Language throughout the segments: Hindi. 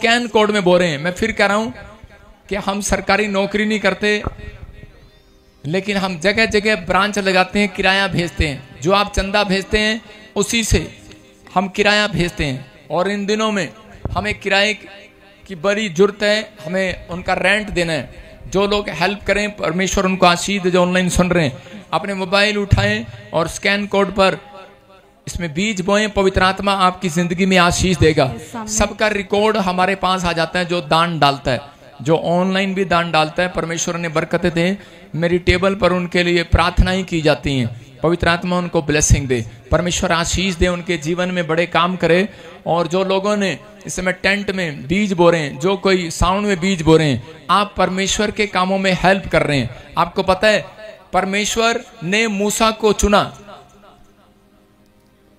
स्कैन कोड में बोल रहे हैं। मैं फिर कह रहा हूं कि हम सरकारी नौकरी नहीं करते, लेकिन हम जगह जगह ब्रांच लगाते हैं, किराया भेजते हैं। जो आप चंदा भेजते हैं उसी से हम किराया भेजते हैं। और इन दिनों में हमें किराए की बड़ी जरूरत है, हमें उनका रेंट देना है। जो लोग हेल्प करें, परमेश्वर उनको आशीष दे। जो ऑनलाइन सुन रहे हैं, अपने मोबाइल उठाएं और स्कैन कोड पर इसमें बीज बोएं, पवित्र आत्मा आपकी जिंदगी में आशीष देगा। सबका रिकॉर्ड हमारे पास आ जाता है। जो दान डालता है, जो ऑनलाइन भी दान डालता है, परमेश्वर ने बरकतें दे। मेरी टेबल पर उनके लिए प्रार्थनाएं की जाती हैं। पवित्र आत्मा उनको ब्लेसिंग दे, परमेश्वर आशीष दे, उनके जीवन में बड़े काम करे। और जो लोगों ने इस समय टेंट में बीज बो रहे हैं, जो कोई साउंड में बीज बो रहे हैं, आप परमेश्वर के कामों में हेल्प कर रहे हैं। आपको पता है परमेश्वर ने मूसा को चुना,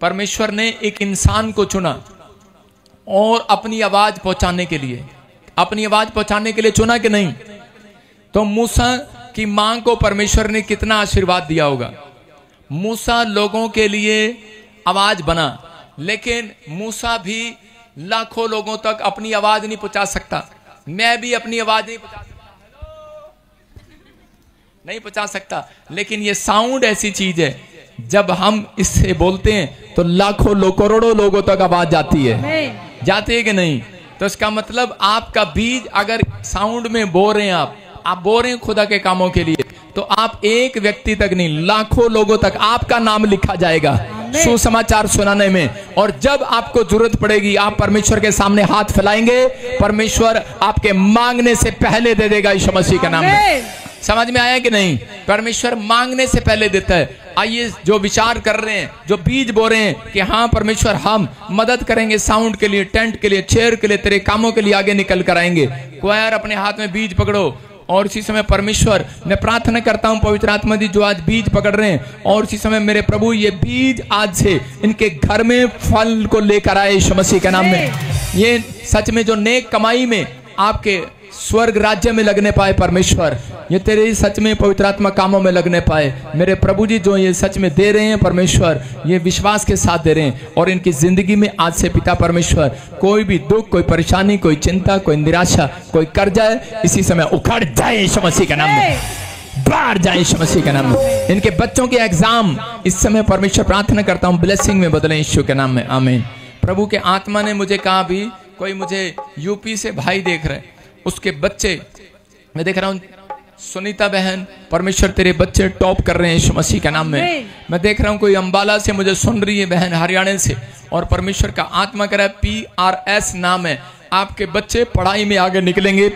परमेश्वर ने एक इंसान को चुना और अपनी आवाज पहुंचाने के लिए, अपनी आवाज पहुंचाने के लिए चुना कि नहीं? तो मूसा की मां को परमेश्वर ने कितना आशीर्वाद दिया होगा। मूसा लोगों के लिए आवाज बना, लेकिन मूसा भी लाखों लोगों तक अपनी आवाज नहीं पहुंचा सकता। मैं भी अपनी आवाज नहीं पहुंचा सकता, नहीं पहुंचा सकता। लेकिन ये साउंड ऐसी चीज है, जब हम इससे बोलते हैं तो लाखों लोग, करोड़ों लोगों तक आवाज जाती है। जाती है कि नहीं? तो इसका मतलब आपका बीज अगर साउंड में बो रहे हैं, आप बो रहे हैं खुदा के कामों के लिए, तो आप एक व्यक्ति तक नहीं, लाखों लोगों तक आपका नाम लिखा जाएगा सुसमाचार सुनाने में। और जब आपको जरूरत पड़ेगी, आप परमेश्वर के सामने हाथ फैलाएंगे, परमेश्वर आपके मांगने से पहले दे देगा यीशु मसीह के नाम में। समझ में आया कि नहीं? परमेश्वर मांगने से पहले देता है। आइए जो विचार कर रहे हैं, जो बीज बो रहे हैं कि हाँ परमेश्वर हम मदद करेंगे, साउंड के लिए, टेंट के लिए, चेयर के लिए, तेरे कामों के लिए आगे निकल कर आएंगे। क्वायर अपने हाथ में बीज पकड़ो। और इसी समय परमेश्वर, मैं प्रार्थना करता हूं पवित्र आत्मा जी, जो आज बीज पकड़ रहे हैं, और इसी समय मेरे प्रभु ये बीज आज से इनके घर में फल को लेकर आए यीशु मसीह के नाम में। ये सच में जो नेक कमाई में आपके स्वर्ग राज्य में लगने पाए परमेश्वर, ये तेरे सच में पवित्र आत्मा कामों में लगने पाए मेरे प्रभु जी। जो ये सच में दे रहे हैं परमेश्वर, ये विश्वास के साथ दे रहे हैं। और इनकी जिंदगी में आज से पिता परमेश्वर, कोई भी दुख, कोई परेशानी, कोई चिंता, कोई निराशा, कोई कर्जा है, इसी समय उखड़ जाए यीशु मसीह के नाम में, बाहर जाए यीशु मसीह के नाम में। इनके बच्चों के एग्जाम इस समय परमेश्वर प्रार्थना करता हूँ ब्लेसिंग में बदले यीशु के नाम में, आमीन। प्रभु के आत्मा ने मुझे कहा, भी कोई मुझे यूपी से भाई देख रहे, उसके बच्चे मैं देख रहा हूं, सुनीता बहन, परमेश्वर तेरे बच्चे टॉप कर रहे हैं यीशु मसीह के नाम में। मैं देख रहा हूं कोई अंबाला से मुझे सुन रही है बहन, हरियाणा से, और परमेश्वर का आत्मा कह रहा है PRS नाम है, आपके बच्चे पढ़ाई में आगे निकलेंगे।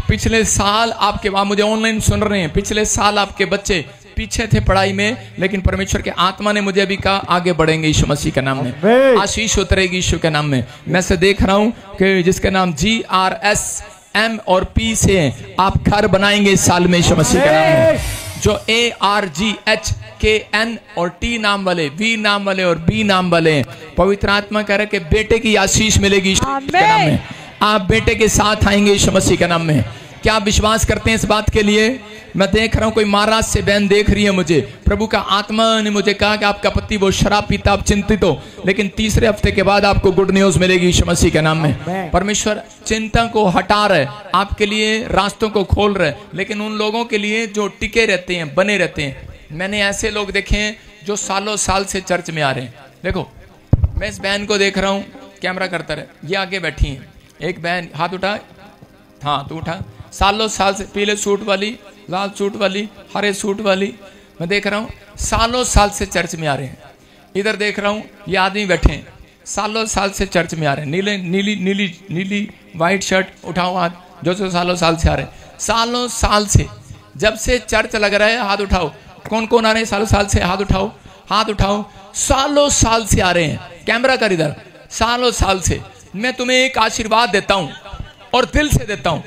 पिछले साल आपके, आप मुझे ऑनलाइन सुन रहे हैं, पिछले साल आपके बच्चे पीछे थे पढ़ाई में, लेकिन परमेश्वर के आत्मा ने मुझे अभी कहा आगे बढ़ेंगे यीशु मसीह के नाम में, आशीष उतरेगी यीशु के नाम में। मैं से देख रहा हूं कि जिसका नाम GRS M और P से है, आप घर बनाएंगे इस साल में यीशु मसीह के नाम में। जो ARGHKN और T नाम वाले, V नाम वाले और B नाम वाले, पवित्र आत्मा कह रहा है कि बेटे की आशीष मिलेगी यीशु मसीह के नाम में। आप बेटे के साथ आएंगे यीशु मसीह के नाम में। क्या आप विश्वास करते हैं इस बात के लिए? मैं देख रहा हूं कोई महाराज से बहन देख रही है मुझे, प्रभु का आत्मा ने मुझे कहा कि आपका पति वो शराब पीता, आप चिंतित हो, लेकिन तीसरे हफ्ते के बाद आपको गुड न्यूज मिलेगी यीशु मसीह के नाम में। परमेश्वर चिंता को हटा रहे, आपके लिए रास्तों को खोल रहे, लेकिन उन लोगों के लिए जो टिके रहते हैं, बने रहते हैं। मैंने ऐसे लोग देखे हैं जो सालों साल से चर्च में आ रहे हैं। देखो मैं इस बहन को देख रहा हूँ, कैमरा करता रहे, ये आगे बैठी है, एक बहन हाथ उठा, हाँ तू उठा, सालों साल से पीले सूट वाली, लाल सूट वाली, हरे सूट वाली, मैं देख रहा हूँ सालों साल से चर्च में आ रहे हैं। इधर देख रहा हूँ ये आदमी बैठे हैं, सालों साल से चर्च में आ रहे हैं, नीले नीली नीली नीली वाइट शर्ट, उठाओ हाथ, जो सालों साल से आ रहे हैं, सालों साल से, जब से चर्च लग रहा है, हाथ उठाओ, कौन कौन आ रहे हैं सालों साल से, हाथ उठाओ, हाथ उठाओ, सालों साल से आ रहे हैं। कैमरा कर इधर, सालों साल से। मैं तुम्हें एक आशीर्वाद देता हूं और दिल से देता हूं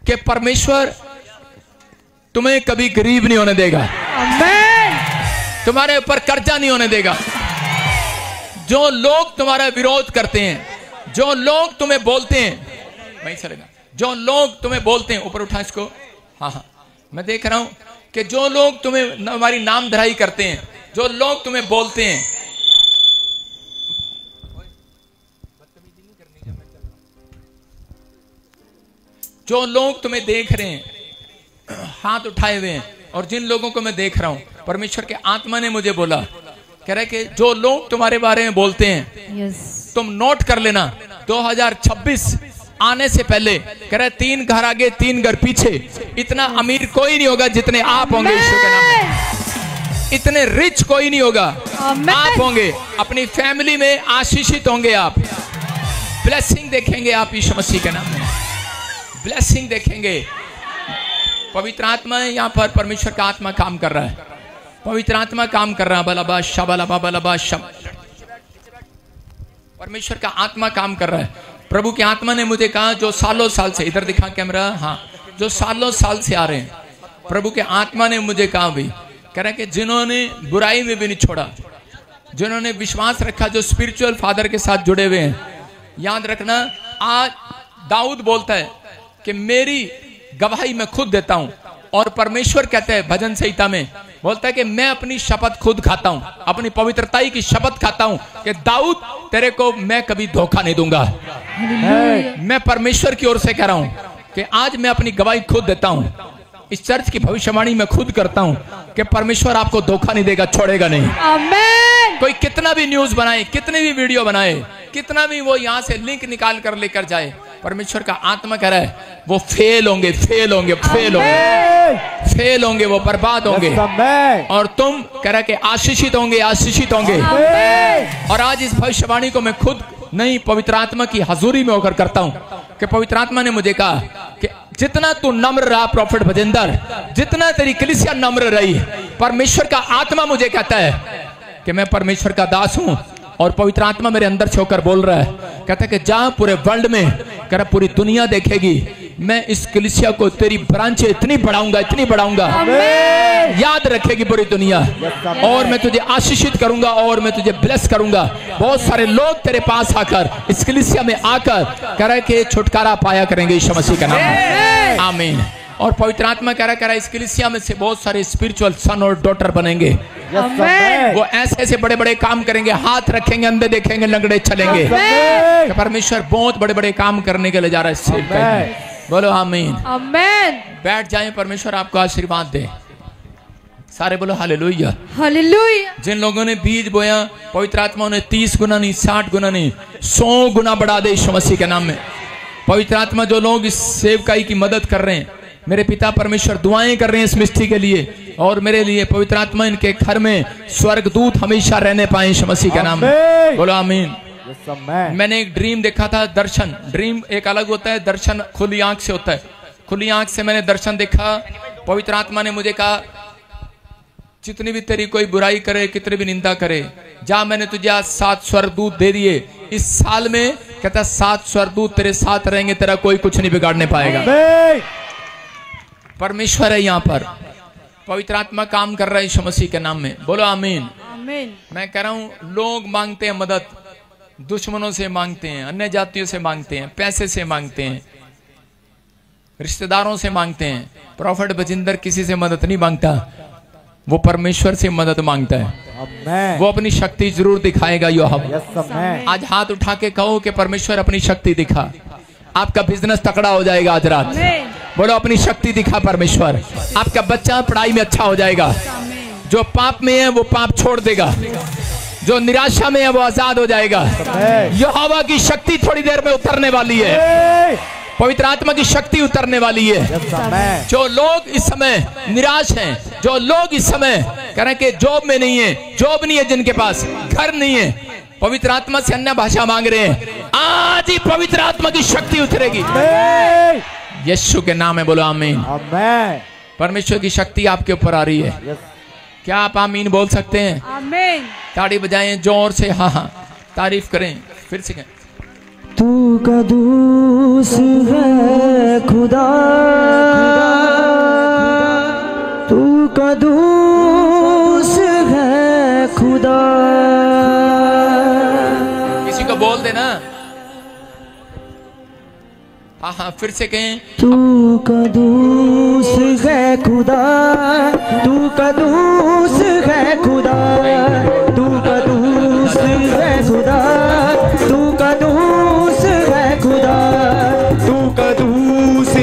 कि परमेश्वर तुम्हें कभी गरीब नहीं होने देगा, तुम्हारे ऊपर कर्जा नहीं होने देगा। जो लोग तुम्हारा विरोध करते हैं, जो लोग तुम्हें बोलते हैं, वहीं चलेगा, जो लोग तुम्हें बोलते हैं, ऊपर उठा इसको, हाँ हाँ, मैं देख रहा हूं कि जो लोग तुम्हें हमारी नामधराई करते हैं, जो लोग तुम्हें बोलते हैं, जो लोग तुम्हें देख रहे हैं हाथ उठाए हुए हैं, और जिन लोगों को मैं देख रहा हूं, परमेश्वर के आत्मा ने मुझे बोला, कह रहे कि जो लोग तुम्हारे बारे में बोलते हैं तुम नोट कर लेना, 2026 आने से पहले कह रहे 3 घर आगे 3 घर पीछे इतना अमीर कोई नहीं होगा जितने आप होंगे यीशु के नाम में। इतने रिच कोई नहीं होगा, आप होंगे। अपनी फैमिली में आशीषित होंगे आप। ब्लेसिंग देखेंगे आप यीशु मसीह के नाम में, ब्लेसिंग देखेंगे। पवित्र आत्मा है यहाँ पर, परमेश्वर का आत्मा काम कर रहा है, पवित्र आत्मा काम कर रहा है। बलबा शबलबा बलबा शब, परमेश्वर का आत्मा काम कर रहा है। प्रभु की आत्मा ने मुझे कहा, जो सालों साल से, इधर दिखा कैमरा, हाँ, जो सालों साल से आ रहे हैं, प्रभु के आत्मा ने मुझे कहा भाई, कह रहा है कि जिन्होंने बुराई में भी नहीं छोड़ा, जिन्होंने विश्वास रखा, जो स्पिरिचुअल फादर के साथ जुड़े हुए हैं, याद रखना, आज दाऊद बोलता है कि मेरी गवाही मैं खुद देता हूं, और परमेश्वर कहता है भजन संहिता में, बोलता है कि मैं अपनी शपथ खुद खाता हूं, अपनी पवित्रताई की शपथ खाता हूं कि दाऊद तेरे को मैं कभी धोखा नहीं दूंगा। मैं परमेश्वर की ओर से कह रहा हूं कि आज मैं अपनी गवाही खुद देता हूं, इस चर्च की भविष्यवाणी मैं खुद करता हूं कि परमेश्वर आपको धोखा नहीं देगा, छोड़ेगा नहीं। आमीन। कोई कितना भी न्यूज बनाए, कितनी भी वीडियो बनाए, कितना भी वो यहां से लिंक निकाल कर लेकर जाए, परमेश्वर का आत्मा कह रहा है वो फेल होंगे, फेल होंगे, फेल होंगे, फेल होंगे, वो बर्बाद होंगे, और तुम कह रहा है कि आशीषित होंगे, आशीषित होंगे। और आज इस भविष्यवाणी को मैं खुद नहीं, पवित्र आत्मा की हजूरी में होकर करता हूं कि पवित्र आत्मा ने मुझे कहा कि जितना तू नम्र रहा प्रोफेट भजिंदर, जितना तेरी कलीसिया नम्र रही, परमेश्वर का आत्मा मुझे कहता है कि मैं परमेश्वर का दास हूं, और पवित्र आत्मा मेरे अंदर से होकर बोल रहा है, कहता है कि जहां पूरे वर्ल्ड में, कह रहा पूरी दुनिया देखेगी, मैं इस कलीसिया को, तेरी ब्रांचें इतनी बढ़ाऊंगा, इतनी बढ़ाऊंगा, याद रखेगी पूरी दुनिया, और मैं तुझे आशीषित करूंगा, और मैं तुझे ब्लेस करूंगा। बहुत सारे लोग तेरे पास आकर, इस कलीसिया में आकर, कह रहा है कि छुटकारा पाया करेंगे यीशु मसीह का नाम में। आमीन। और पवित्र आत्मा कह रहा है इस कलीसिया में से बहुत सारे स्पिरिचुअल सन और डॉटर बनेंगे, वो ऐसे ऐसे बड़े बड़े काम करेंगे, हाथ रखेंगे, अंधे देखेंगे, लंगड़े चलेंगे। परमेश्वर बहुत बड़े बड़े काम करने के लिए जा रहा है। बोलो आमीन, आमीन। बैठ जाएं, परमेश्वर आपको आशीर्वाद दे। सारे बोलो हालेलुया, हालेलुया। जिन लोगों ने बीज बोया, पवित्र आत्मा ने 30 गुना नहीं, 60 गुना नहीं, 100 गुना बढ़ा दे यीशु मसीह के नाम में। पवित्र आत्मा, जो लोग इस सेवकाई की मदद कर रहे हैं, मेरे पिता परमेश्वर दुआएं कर रहे हैं इस मिस्ट्री के लिए और मेरे लिए, पवित्र आत्मा इनके घर में स्वर्गदूत हमेशा रहने पाए यीशु मसीह के नाम में। बोलो आमीन। मैंने एक ड्रीम देखा था, दर्शन। ड्रीम एक अलग होता है, दर्शन खुली आंख से होता है। खुली आंख से मैंने दर्शन देखा। पवित्र आत्मा ने मुझे कहा, जितनी भी तेरी कोई बुराई करे, कितनी भी निंदा करे, जा, मैंने तुझे आज 7 स्वर्गदूत दे दिए। इस साल में कहता 7 स्वर्गदूत तेरे साथ रहेंगे, तेरा कोई कुछ नहीं बिगाड़ने पाएगा। परमेश्वर है यहाँ पर, पवित्र आत्मा काम कर रहा है यीशु मसीह के नाम में। बोलो आमीन, आमीन। मैं कह रहा हूँ, लोग मांगते हैं मदद, दुश्मनों से मांगते हैं, अन्य जातियों से मांगते हैं, पैसे से मांगते हैं, रिश्तेदारों से मांगते हैं। प्रॉफिट बजिंदर किसी से मदद नहीं मांगता, वो परमेश्वर से मदद मांगता है। वो अपनी शक्ति जरूर दिखाएगा। आज हाथ उठा के कहो कि परमेश्वर अपनी शक्ति दिखा। आपका बिजनेस तकड़ा हो जाएगा आज रात। बोलो अपनी शक्ति दिखा परमेश्वर। आपका बच्चा पढ़ाई में अच्छा हो जाएगा। जो पाप में है वो पाप छोड़ देगा, जो निराशा में है वो आजाद हो जाएगा। यहोवा की शक्ति थोड़ी देर में उतरने वाली है, पवित्र आत्मा की शक्ति उतरने वाली है। जो लोग इस समय निराश हैं, जो लोग इस समय कह रहे हैं कि जॉब में नहीं है, जॉब नहीं है, जिनके पास घर नहीं है, पवित्र आत्मा से अन्य भाषा मांग रहे हैं, आज ही पवित्र आत्मा की शक्ति उतरेगी यीशु के नाम में। बोलो आमीन। परमेश्वर की शक्ति आपके ऊपर आ रही है। क्या आप आमीन बोल सकते हैं? आमीन। ताड़ी बजाएं जोर से, हाँ हाँ, तारीफ करें, फिर से कहें। तू कदूस है खुदा, तू कदूस है खुदा। किसी को बोल देना, हाँ हाँ, फिर से कहें। तू कदूस है खुदा, तू कदूस है खुदा, तू कदूस है खुदा, तू कदूस है खुदा, तू कदूस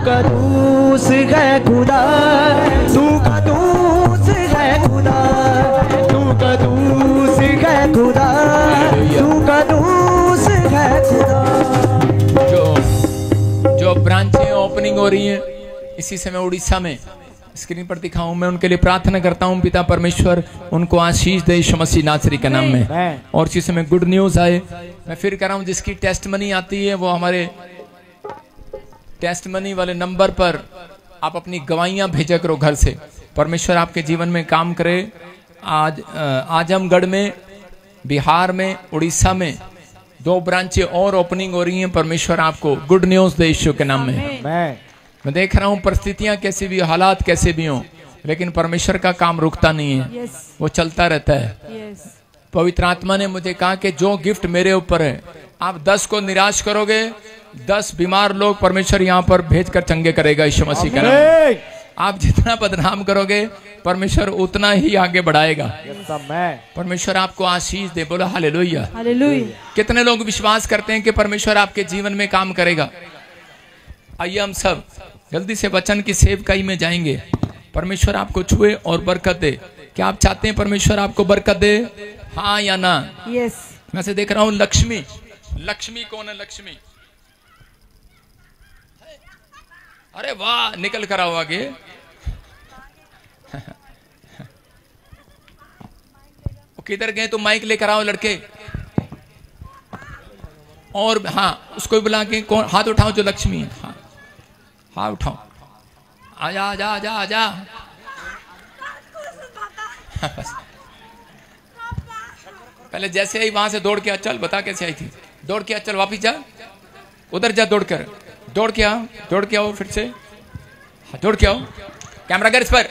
कदूस है खुदा, तू कदूस है खुदा, तू कदूस है खुदा, तू कदूस है खुदा। जो ब्रांचें ओपनिंग हो रही हैं, इसी समय उड़ीसा में स्क्रीन पर दिखाऊं, मैं उनके लिए प्रार्थना करता हूं पिता परमेश्वर उनको आशीष दे यीशु मसीह नासरी के नाम में। और इसी समय गुड न्यूज आए, मैं फिर कह रहा हूं, जिसकी टेस्टमनी आती है वो हमारे टेस्टमनी वाले नंबर पर आप अपनी गवाहियां भेजा करो घर से। परमेश्वर आपके जीवन में काम करे। आज आजमगढ़ में, बिहार में, उड़ीसा में 2 ब्रांचें और ओपनिंग हो रही हैं। परमेश्वर आपको गुड न्यूज दे यीशु के नाम में। मैं देख रहा हूं परिस्थितियां कैसी भी, हालात कैसे भी हों, लेकिन परमेश्वर का काम रुकता नहीं है, वो चलता रहता है। पवित्र आत्मा ने मुझे कहा कि जो गिफ्ट मेरे ऊपर है, आप 10 को निराश करोगे, 10 बीमार लोग परमेश्वर यहाँ पर भेजकर चंगे करेगा यीशु मसीह का नाम। आप जितना बदनाम करोगे परमेश्वर उतना ही आगे बढ़ाएगा। परमेश्वर आपको आशीष दे, बोलो हालेलुया। कितने लोग विश्वास करते हैं कि परमेश्वर आपके जीवन में काम करेगा? आइए हम सब जल्दी से वचन की सेवकाई में जाएंगे। परमेश्वर आपको छुए और बरकत दे। क्या आप चाहते हैं परमेश्वर आपको बरकत दे, हाँ या ना? यस। मैं से देख रहा हूं लक्ष्मी। लक्ष्मी कौन है? लक्ष्मी, अरे वाह, निकल कर आओ आगे। किधर गए? तो माइक लेकर आओ लड़के। और हाँ, उसको भी बुला के, कौन हाथ उठाओ जो लक्ष्मी है। हाँ, हाथ उठाओ। आजा आजा आजा आजा। पहले जैसे आई वहां से दौड़ के आ, चल बता कैसे आई थी। दौड़ के आ, चल वापिस जा, उधर जा, दौड़ कर, दौड़ के आओ, दौड़ के आओ फिर से, दौड़ के आओ। कैमरा कर इस पर।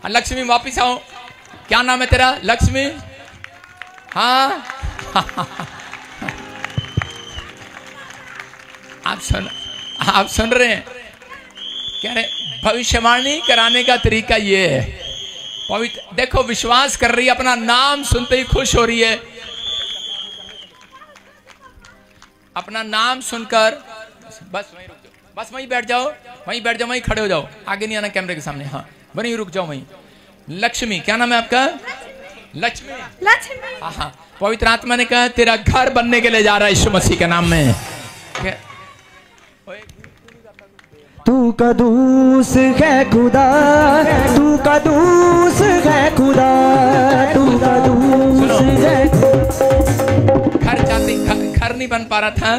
लक्ष्मी वापिस आओ। क्या नाम है तेरा? लक्ष्मी। हाँ आप सुन रहे हैं? कह रहे भविष्यवाणी कराने का तरीका ये है। पवित्र देखो, विश्वास कर रही है, अपना नाम सुनते ही खुश हो रही है। अपना नाम सुनकर बस वहीं रुक जाओ, बस वहीं बैठ जाओ, वहीं बैठ जाओ, वहीं खड़े हो जाओ, आगे नहीं आना कैमरे के सामने। हाँ, वहीं रुक जाओ वहीं। लक्ष्मी, क्या नाम है आपका? लक्ष्मी। लक्ष्मी। हाँ, पवित्र आत्मा ने कहा तेरा घर बनने के लिए जा रहा है यीशु मसीह के नाम में। तू कदूस है खुदा, तू कदूस है खुदा, तू कदूस है। घर चाहते, घर नहीं बन पा रहा था।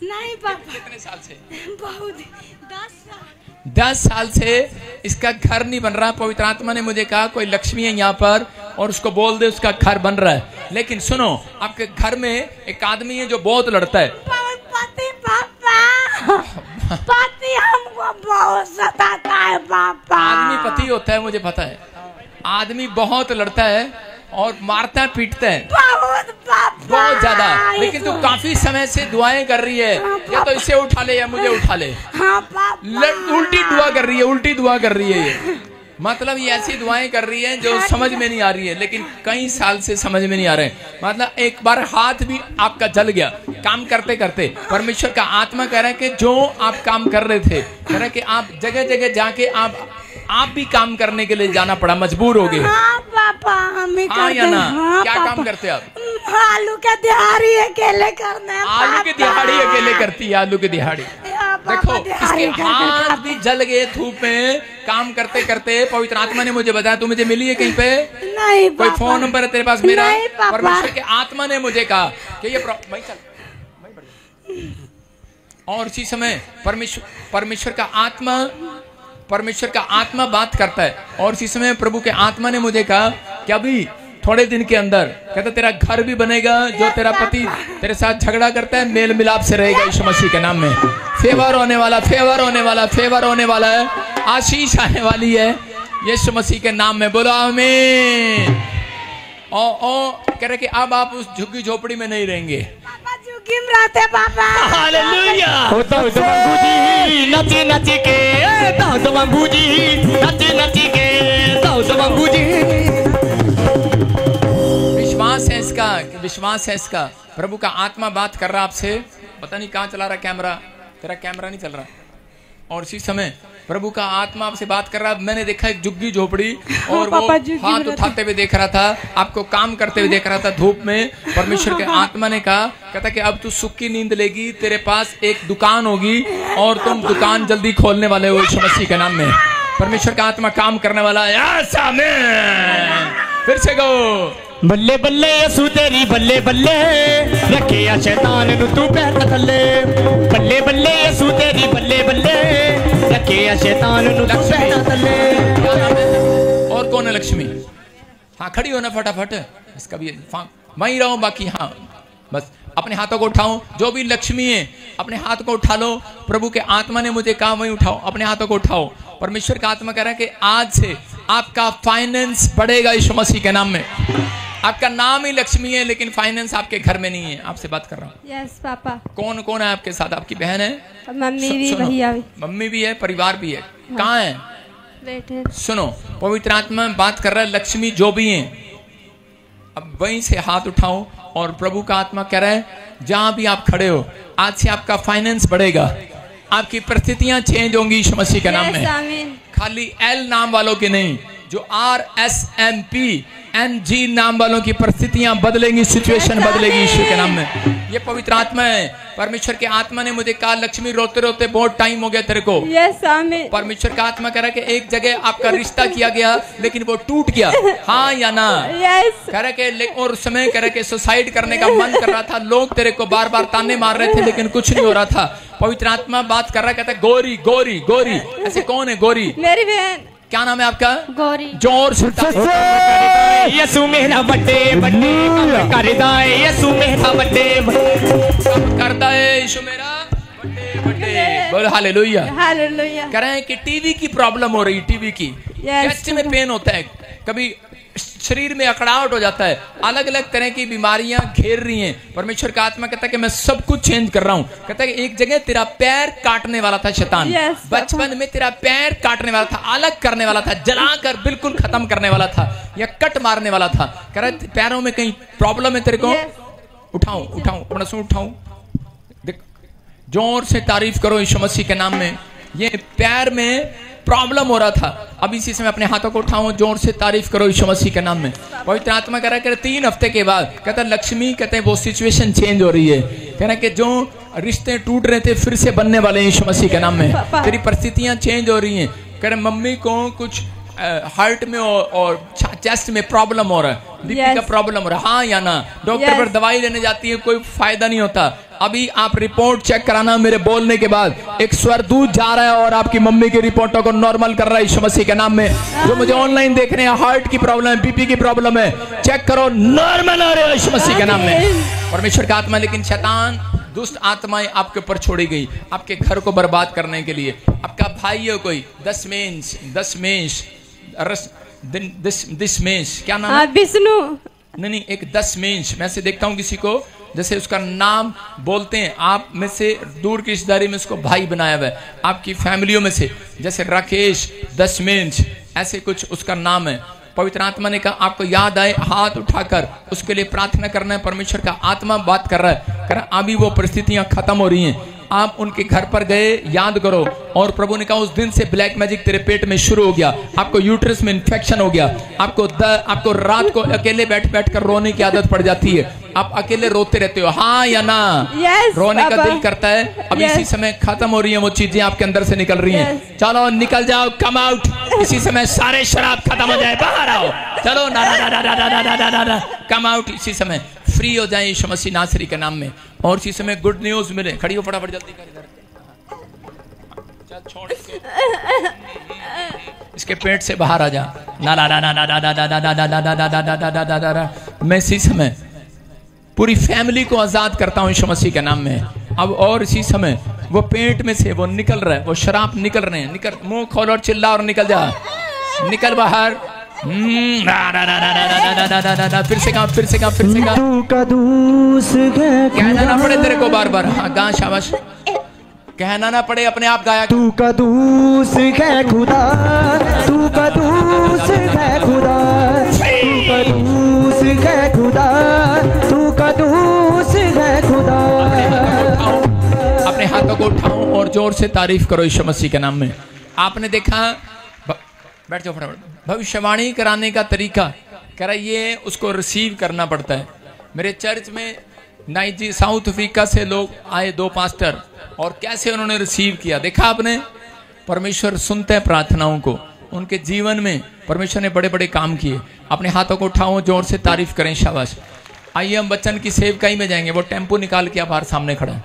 नहीं पापा। कितने साल से? बहुत, 10 साल से इसका घर नहीं बन रहा। पवित्र आत्मा ने मुझे कहा कोई लक्ष्मी है यहाँ पर और उसको बोल दे उसका घर बन रहा है। लेकिन सुनो, आपके घर में एक आदमी है जो बहुत लड़ता है। पति पापा, पति हमको बहुत सताता है पापा। आदमी पति होता है, मुझे पता है। आदमी बहुत लड़ता है और मारता है, पीटता है बहुत ज्यादा। लेकिन तू काफी समय से दुआएं कर रही है, या तो इसे उठा ले या मुझे उठा ले। उल्टी दुआ कर रही है, उल्टी दुआ कर रही है ये। मतलब ये ऐसी दुआएं कर रही है जो समझ में नहीं आ रही है, लेकिन कई साल से समझ में नहीं आ रहे। मतलब एक बार हाथ भी आपका जल गया काम करते करते। परमेश्वर का आत्मा कह रहा है कि जो आप काम कर रहे थे, कह रहा है कि आप जगह जगह जाके आप भी काम करने के लिए जाना पड़ा, मजबूर हो गए। हाँ पापा, हम ही हाँ या ना? हाँ, क्या काम करते आप? आलू के दिहाड़ी अकेले करना है। आलू की दिहाड़ी अकेले करती है, आलू की दिहाड़ी। देखो, इसके हाथ भी जल गए धूप में काम करते करते। पवित्र आत्मा ने मुझे बताया, तू मुझे मिली है कहीं पे? नहीं। कोई फोन नंबर है तेरे पास मेरा? परमेश्वर के आत्मा ने मुझे कहा कि ये और इसी समय परमेश्वर का आत्मा बात करता है। और इसी समय प्रभु के आत्मा ने मुझे कहा कि अभी थोड़े दिन के अंदर, कहता तेरा घर भी बनेगा। जो तेरा पति तेरे साथ झगड़ा करता है, मेल मिलाप से रहेगा यीशु मसीह के नाम में। फेवर होने वाला, फेवर होने वाला, फेवर होने वाला है। आशीष आने वाली है यीशु मसीह के नाम में। बोलो आमीन। कह रहे कि अब आप उस झुग्गी झोपड़ी में नहीं रहेंगे। पापा झुग्गी में रहते पापा। हालेलुया। नची नची के नची नची के विश्वास है इसका। प्रभु का आत्मा बात कर रहा आपसे। पता नहीं कहाँ चला रहा कैमरा, तेरा कैमरा नहीं चल रहा। और इसी समय प्रभु का आत्मा आपसे बात कर रहा है। मैंने देखा एक झुग्गी झोपड़ी और वो हाथ उठाते हुए देख रहा था, आपको काम करते हुए देख रहा था धूप में। परमेश्वर के आत्मा ने कहा, कहता कि अब तू सुख की नींद लेगी, तेरे पास एक दुकान होगी और तुम दुकान जल्दी खोलने वाले हो यीशु मसीह के नाम में। परमेश्वर का आत्मा काम करने वाला है। फिर से गो बल्ले बल्ले यसू तेरी बल्ले बल्ले, रखे या शैतान नु तू पैर थल्ले। बल्ले बल्ले यसू तेरी बल्ले बल्ले, रखे या शैतान नु तू पैर थल्ले। और कौन है लक्ष्मी? हाँ खड़ी हो ना फटाफट, इसका भी वहीं रहो बाकी। हाँ बस अपने हाथों को उठाओ, जो भी लक्ष्मी है अपने हाथ को उठा लो। प्रभु के आत्मा ने मुझे कहा वहीं उठाओ, अपने हाथों को उठाओ। परमेश्वर का आत्मा कह रहा है कि आज से आपका फाइनेंस बढ़ेगा यीशु मसीह के नाम में। आपका नाम ही लक्ष्मी है लेकिन फाइनेंस आपके घर में नहीं है। आपसे बात कर रहा हूँ। Yes papa. कौन कौन है आपके साथ? आपकी बहन है, मम्मी भी, भैया भी। मम्मी भी है, परिवार भी है। कहाँ है? बैठे। सुनो, पवित्र आत्मा बात कर रहा है, लक्ष्मी जो भी है अब वहीं से हाथ उठाओ। और प्रभु का आत्मा कह रहा है जहां भी आप खड़े हो, आज से आपका फाइनेंस बढ़ेगा, आपकी परिस्थितियां चेंज होंगी यीशु मसीह के नाम में। खाली एल नाम वालों की नहीं, जो RSMPNG नाम वालों की परिस्थितियां बदलेंगी, सिचुएशन बदलेगी यीशु के नाम में। ये पवित्र आत्मा है। परमेश्वर के आत्मा ने मुझे कहा, लक्ष्मी रोते रोते बहुत टाइम हो गया तेरे को। यस आमीन। परमेश्वर का आत्मा कह रहा है कि एक जगह आपका रिश्ता किया गया लेकिन वो टूट गया, हाँ या ना? यस। कह रहा है कि और समय कह रहा है कि सुसाइड करने का मन कर रहा था, लोग तेरे को बार बार ताने मार रहे थे लेकिन कुछ नहीं हो रहा था। पवित्र आत्मा बात कर रहा है, कहता है गोरी गोरी गोरी। ऐसे कौन है गोरी? मेरी बहन। क्या नाम है आपका? गौरी। जोर से यसू मेरा बड्डे बड्डे करदा है, यसू मेरा बड्डे कब करता है यीशु मेरा बड्डे बड्डे। बोल हालेलुया हालेलुया। कह रहे हैं कि टीवी की प्रॉब्लम हो रही, टीवी की चेस्ट में पेन होता है, कभी शरीर में अकड़ाहट हो जाता है, अलग अलग तरह की बीमारियां घेर रही हैं। परमेश्वर का आत्मा कहता है कि मैं सब कुछ चेंज कर रहा हूं। कहता है कि एक जगह तेरा पैर काटने वाला था शैतान, बचपन में तेरा पैर काटने वाला था, अलग करने वाला था, जलाकर बिल्कुल खत्म करने वाला था या कट मारने वाला था। कह रहा है पैरों में कहीं प्रॉब्लम है तेरे को? उठाओ उठाओ अपना सूट उठाओ, जोर से तारीफ करो यीशु मसीह के नाम में। ये पैर में प्रॉब्लम हो रहा था, अब इसी समय अपने हाथों को उठाओ, जोर से तारीफ करो यीशु मसीह के नाम में। पवित्र आत्मा कह रहा है 3 हफ्ते के बाद कहता है लक्ष्मी, कहते हैं वो सिचुएशन चेंज हो रही है। कह रहा है कि जो रिश्ते टूट रहे थे फिर से बनने वाले यीशु मसीह के नाम में। तेरी परिस्थितियां चेंज हो रही हैं। कह रहे मम्मी को कुछ हार्ट में और चेस्ट में प्रॉब्लम हो रहा है, बीपी का प्रॉब्लम हो रहा है, हाँ या ना? डॉक्टर पर दवाई लेने जाती है, कोई फायदा नहीं होता। अभी आप रिपोर्ट चेक कराना, मेरे बोलने के बाद एक स्वर्गदूत जा रहा है और आपकी मम्मी की रिपोर्टों को नॉर्मल कर रहा है यीशु मसीह के नाम में। जो मुझे ऑनलाइन देख रहे हैं, हार्ट की प्रॉब्लम है, बीपी की प्रॉब्लम है, चेक करो, नॉर्मल हो रहे हो यीशु मसीह के नाम में। परमेश्वर का आत्मा, लेकिन शैतान दुष्ट आत्माएं आपके ऊपर छोड़ी गई आपके घर को बर्बाद करने के लिए। आपका भाई है कोई, दशमेश, क्या नाम है? विष्णु। नहीं, एक दशमेश। मैं से देखता हूँ किसी को, जैसे उसका नाम बोलते हैं, आप में से दूर की रिश्तेदारी में उसको भाई बनाया हुआ है, आपकी फैमिलियों में से जैसे राकेश, दशमेश, ऐसे कुछ उसका नाम है। पवित्र आत्मा ने कहा आपको याद आए, हाथ उठाकर उसके लिए प्रार्थना करना है। परमेश्वर का आत्मा बात कर रहा है, कर अभी वो परिस्थितियां खत्म हो रही हैं। आप उनके घर पर गए, याद करो, और प्रभु ने कहा उस दिन से ब्लैक मैजिक तेरे पेट में शुरू हो गया, आपको यूट्रस में इन्फेक्शन हो गया, आपको रात को अकेले बैठ कर रोने की आदत पड़ जाती है, आप अकेले रोते रहते हो, हाँ या ना? रोने का दिल करता है। अब इसी समय खत्म हो रही है वो चीजें, आपके अंदर से निकल रही हैं। चलो निकल जाओ, कम आउट। इसी समय सारे शराब खत्म हो जाए, बाहर आओ, चलो ना कम आउट। इसी समय फ्री हो जाए यीशु मसीह नासरी के नाम में। और इसी समय गुड न्यूज मिले। खड़ी हो फटाफट, जल्दी कर इधर, चल छोड़ इसके पेट से बाहर आ जा। ना ना ना ना ना ना ना ना ना ना ना ना ना ना। मैं इसी समय पूरी फैमिली को आजाद करता हूँ यीशु मसीह के नाम में। अब और इसी समय वो पेट में से वो निकल रहा है, वो शराब निकल रहे हैं, निकल, मुंह खोल और चिल्ला और निकल जा, निकल बाहर। फिर से कहा, फिर से कहा, फिर से कहा, कहना ना पड़े तेरे को बार बार। हाँ गा, शाबाश, कहना ना पड़े, अपने आप गाया। तू कदूस है खुदा, तू कदूस है खुदा, तू कदूस है खुदा, तू कदूस है खुदा। अपने हाथों को उठाओ और जोर से तारीफ करो यीशु मसीह के नाम में। आपने देखा, बैठ जाओ फटाफट। भविष्यवाणी कराने का तरीका कह रहा ये उसको रिसीव करना पड़ता है। मेरे चर्च में साउथ अफ्रीका से लोग आए, 2 पास्टर, और कैसे उन्होंने रिसीव किया देखा आपने। परमेश्वर सुनते हैं प्रार्थनाओं को, उनके जीवन में परमेश्वर ने बड़े बड़े काम किए। अपने हाथों को उठाओ, जोर से तारीफ करें, शाबाश। आइए हम बच्चन की सेवकाई में जाएंगे। वो टेम्पो निकाल के आप बाहर सामने खड़ा है।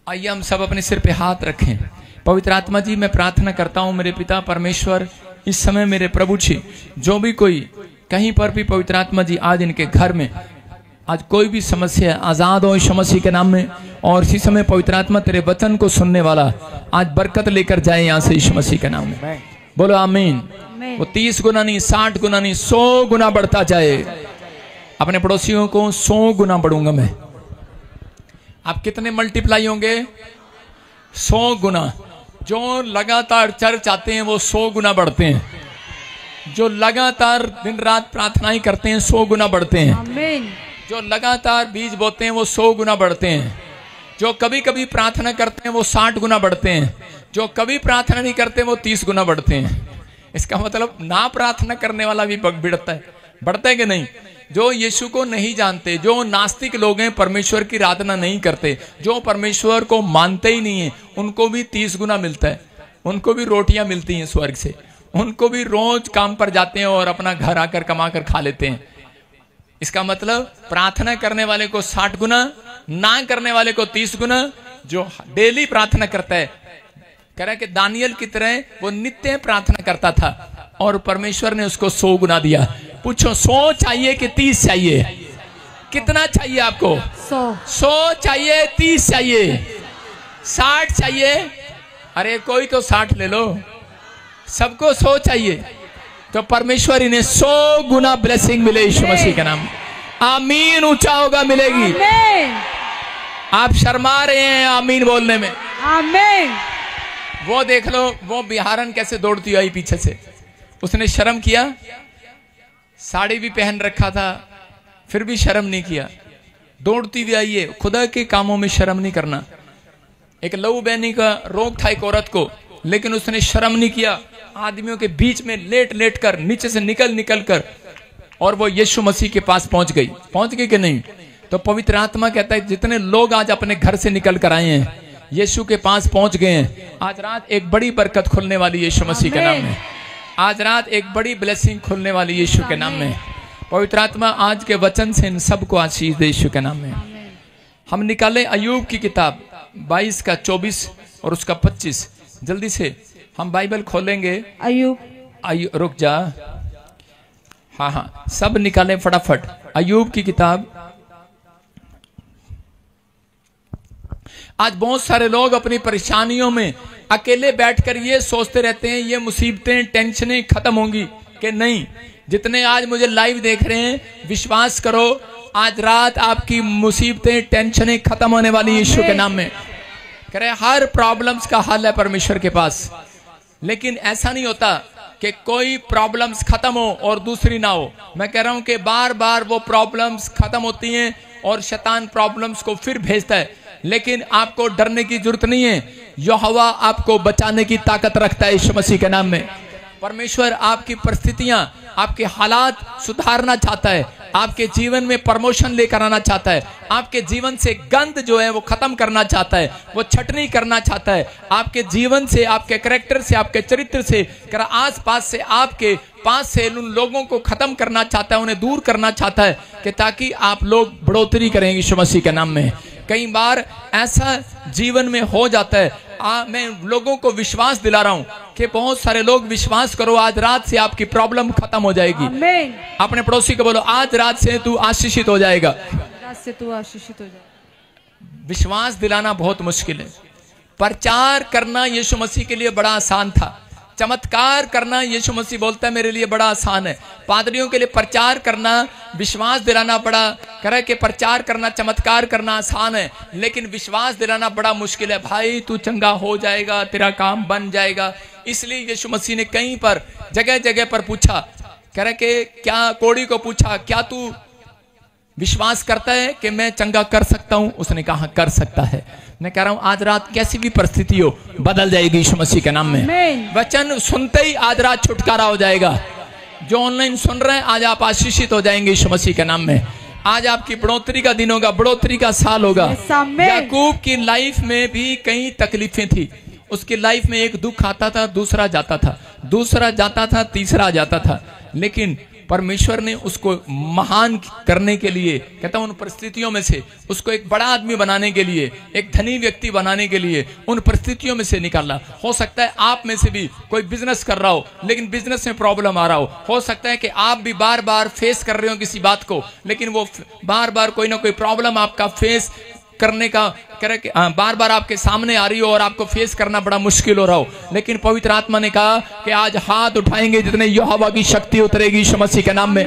आइए हम सब अपने सिर पे हाथ रखें। पवित्र आत्मा जी, मैं प्रार्थना करता हूं मेरे पिता परमेश्वर, इस समय मेरे प्रभु जी, जो भी कोई कहीं पर भी पवित्र आत्मा जी आज इनके घर में आज कोई भी समस्या आजाद हो यीशु मसीह के नाम में। और इसी समय पवित्र आत्मा तेरे वचन को सुनने वाला आज बरकत लेकर जाए यहाँ से यीशु मसीह के नाम में। बोलो आमीन। वो 30 गुना नहीं, 60 गुना नहीं, 100 गुना बढ़ता जाए। अपने पड़ोसियों को 100 गुना बढ़ूंगा मैं। आप कितने मल्टीप्लाई होंगे? 100 गुना। जो लगातार चर्च आते हैं वो 100 गुना बढ़ते हैं। जो लगातार दिन रात प्रार्थनाएं करते हैं 100 गुना बढ़ते हैं। आमीन। जो लगातार बीज बोते हैं वो 100 गुना बढ़ते हैं। जो कभी कभी प्रार्थना करते हैं वो 60 गुना बढ़ते हैं। जो कभी प्रार्थना नहीं करते वो 30 गुना बढ़ते हैं। इसका मतलब ना प्रार्थना करने वाला भी बढ़ता है कि नहीं? जो यीशु को नहीं जानते, जो नास्तिक लोग हैं, परमेश्वर की आराधना नहीं करते, जो परमेश्वर को मानते ही नहीं है, उनको भी 30 गुना मिलता है। उनको भी रोटियां मिलती हैं स्वर्ग से। उनको भी रोज काम पर जाते हैं और अपना घर आकर कमा कर खा लेते हैं। इसका मतलब प्रार्थना करने वाले को 60 गुना, ना करने वाले को 30 गुना। जो डेली प्रार्थना करता है, कह रहा है कि दानियल की तरह वो नित्य प्रार्थना करता था और परमेश्वर ने उसको 100 गुना दिया। पूछो 100 चाहिए कि 30 चाहिए? कितना चाहिए आपको? 100 चाहिए, 30 चाहिए, 60 चाहिए? अरे कोई तो 60 ले लो। सबको 100 चाहिए तो परमेश्वर इन्हें 100 गुना ब्लेसिंग मिले यीशु मसीह के नाम। आमीन ऊंचा होगा, मिलेगी। आप शर्मा रहे हैं आमीन बोलने में। आमीन। वो देख लो, वो बिहारन कैसे दौड़ती आई पीछे से। उसने शर्म किया, साड़ी भी पहन रखा था, फिर भी शर्म नहीं किया, दौड़ती भी आई है। खुदा के कामों में शर्म नहीं करना। एक लहू बहनी का रोग था एक औरत को, लेकिन उसने शर्म नहीं किया। आदमियों के बीच में लेट लेट कर, नीचे से निकल कर, और वो यीशु मसीह के पास पहुंच गई कि नहीं? तो पवित्र आत्मा कहता है जितने लोग आज अपने घर से निकल कर आए हैं, यीशु के पास पहुंच गए हैं, आज रात एक बड़ी बरकत खुलने वाली यीशु मसीह के नाम में। आज रात एक बड़ी ब्लेसिंग खुलने वाली यीशु के नाम में। पवित्र आत्मा आज के वचन से इन सबको आशीष दे यीशु के नाम में। हम निकाले अय्यूब की किताब 22 का 24 और उसका 25। जल्दी से हम बाइबल खोलेंगे। अय्यूब रुक जा, हाँ सब निकालें फटाफट। अय्यूब की किताब। आज बहुत सारे लोग अपनी परेशानियों में अकेले बैठकर ये सोचते रहते हैं ये मुसीबतें टेंशनें खत्म होंगी कि नहीं। जितने आज मुझे लाइव देख रहे हैं, विश्वास करो आज रात आपकी मुसीबतें टेंशनें खत्म होने वाली यीशु के नाम में। कह रहे हर प्रॉब्लम्स का हल है परमेश्वर के पास। लेकिन ऐसा नहीं होता कि कोई प्रॉब्लम्स खत्म हो और दूसरी ना हो। मैं कह रहा हूं कि बार बार वो प्रॉब्लम्स खत्म होती हैं और शैतान प्रॉब्लम्स को फिर भेजता है। लेकिन आपको डरने की जरूरत नहीं है। यहोवा आपको बचाने की ताकत रखता है यीशु मसीह के नाम में। परमेश्वर आपकी परिस्थितियां, आपके हालात सुधारना चाहता है, आपके जीवन में प्रमोशन लेकर आना चाहता है, आपके जीवन से गंद जो है वो खत्म करना चाहता है, वो छटनी करना चाहता है। आपके जीवन से, आपके कैरेक्टर से, आपके चरित्र से, आस पास से, आपके पास से उन लोगों को खत्म करना चाहता है, उन्हें दूर करना चाहता है कि ताकि आप लोग बढ़ोतरी करें यीशु मसीह के नाम में। कई बार ऐसा जीवन में हो जाता है। मैं लोगों को विश्वास दिला रहा हूं कि बहुत सारे लोग विश्वास करो आज रात से आपकी प्रॉब्लम खत्म हो जाएगी। अपने पड़ोसी को बोलो आज रात से तू आशीषित हो जाएगा। रात से तू आशीषित हो जाएगा। विश्वास दिलाना बहुत मुश्किल है। प्रचार करना यीशु मसीह के लिए बड़ा आसान था। चमत्कार करना यीशु मसीह बोलता है मेरे लिए बड़ा आसान है। पादरियों के लिए प्रचार करना, विश्वास दिलाना बड़ा, कह रहा है कि प्रचार करना, चमत्कार करना आसान है, लेकिन विश्वास दिलाना बड़ा मुश्किल है। भाई तू चंगा हो जाएगा, तेरा काम बन जाएगा। इसलिए यीशु मसीह ने कहीं पर जगह जगह पर पूछा, कह रहा है कि क्या कोड़ी को पूछा क्या तू विश्वास करता है कि मैं चंगा कर सकता हूं? उसने कहा कर सकता है। मैं कह रहा हूं आज रात कैसी भी परिस्थिति हो बदल जाएगी यीशु मसीह के नाम में। वचन सुनते ही आज रात छुटकारा हो जाएगा। जो ऑनलाइन सुन रहे हैं आज आप आशीषित हो जाएंगे यीशु मसीह के नाम में। आज आपकी बढ़ोतरी का दिन होगा, बढ़ोतरी का साल होगा। याकूब की लाइफ में भी कई तकलीफें थी। उसकी लाइफ में एक दुख आता था, दूसरा जाता था, दूसरा जाता था, तीसरा जाता था, लेकिन परमेश्वर ने उसको महान करने के लिए, कहता हूं उन परिस्थितियों में से उसको एक बड़ा आदमी बनाने के लिए, एक धनी व्यक्ति बनाने के लिए उन परिस्थितियों में से निकाला। हो सकता है आप में से भी कोई बिजनेस कर रहा हो लेकिन बिजनेस में प्रॉब्लम आ रहा हो सकता है कि आप भी बार बार फेस कर रहे हो किसी बात को, लेकिन वो बार बार कोई ना कोई प्रॉब्लम आपका फेस करने का बार बार आपके सामने आ रही हो और आपको फेस करना बड़ा मुश्किल हो रहा हो, लेकिन पवित्र आत्मा ने कहा कि आज हाथ उठाएंगे जितने यहोवा की शक्ति उतरेगी यीशु मसीह के नाम में।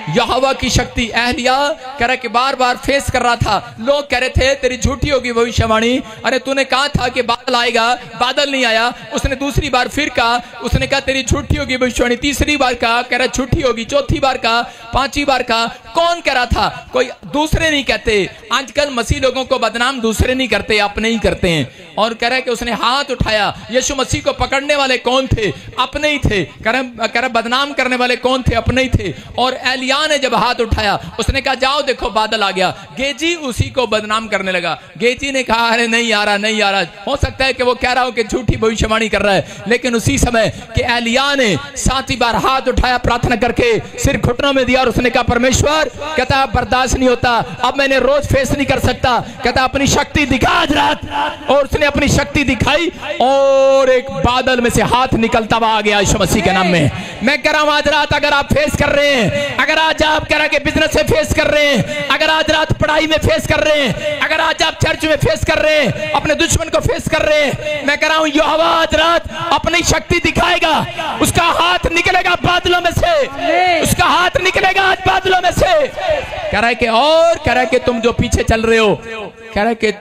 यहोवा की शक्ति। एहलिया कह रहा कि बार बार फेस कर रहा था, लोग कह रहे थे तेरी झूठी होगी भविष्यवाणी, अरे तूने कहा था कि बादल आएगा, बादल नहीं आया। उसने दूसरी बार फिर कहा, उसने कहा तेरी झूठी होगी भविष्यवाणी। तीसरी बार कहा, कह रहा झूठी होगी। चौथी बार कहा, पांचवी बार कहा। कौन कह रहा था? कोई दूसरे नहीं कहते। आजकल मसीह लोगों को बदनाम दूसरे नहीं करते, अपने ही करते हैं। और कह रहा है कि उसने हाथ उठाया। यीशु मसीह को पकड़ने वाले कौन थे? अपने ही थे। कह रहा बदनाम करने वाले कौन थे? अपने ही थे। और एलिया ने जब हाथ उठाया उसने कहा जाओ देखो बादल आ गया। गेजी उसी को बदनाम करने लगा। गेजी ने कहा अरे नहीं आ रहा, नहीं आ रहा। हो सकता है कि वो कह रहा हो कि झूठी भविष्यवाणी कर रहा है, लेकिन उसी समय कि एलिया ने 7वीं बार हाथ उठाया, प्रार्थना करके सिर घुटनों में दिया और उसने कहा परमेश्वर, कहता बर्दाश्त नहीं होता, अब मैंने रोज फेस नहीं कर सकता, कहता अपनी शक्ति दिखा आज रात। और उसने अपनी शक्ति दिखाई और एक बादल में से हाथ निकलता हुआ आ गया यीशु मसीह के नाम में। मैं कह रहा हूं आज रात अगर आप फेस कर रहे हैं, अगर आज आप कह रहे हैं कि बिजनेस से फेस कर रहे हैं, अगर आज रात पढ़ाई में फेस कर रहे हैं, अगर आज आप चर्च में फेस कर रहे हैं, अपने दुश्मन को फेस कर रहे हैं, मैं कह रहा हूं यहोवा आज रात अपनी शक्ति दिखाएगा। उसका हाथ निकलेगा बादलों में से, उसका हाथ निकलेगा आज बादलों में से। कह रहा है कि और कह रहा है कि तुम जो पीछे चल रहे हो, कह रहा है कि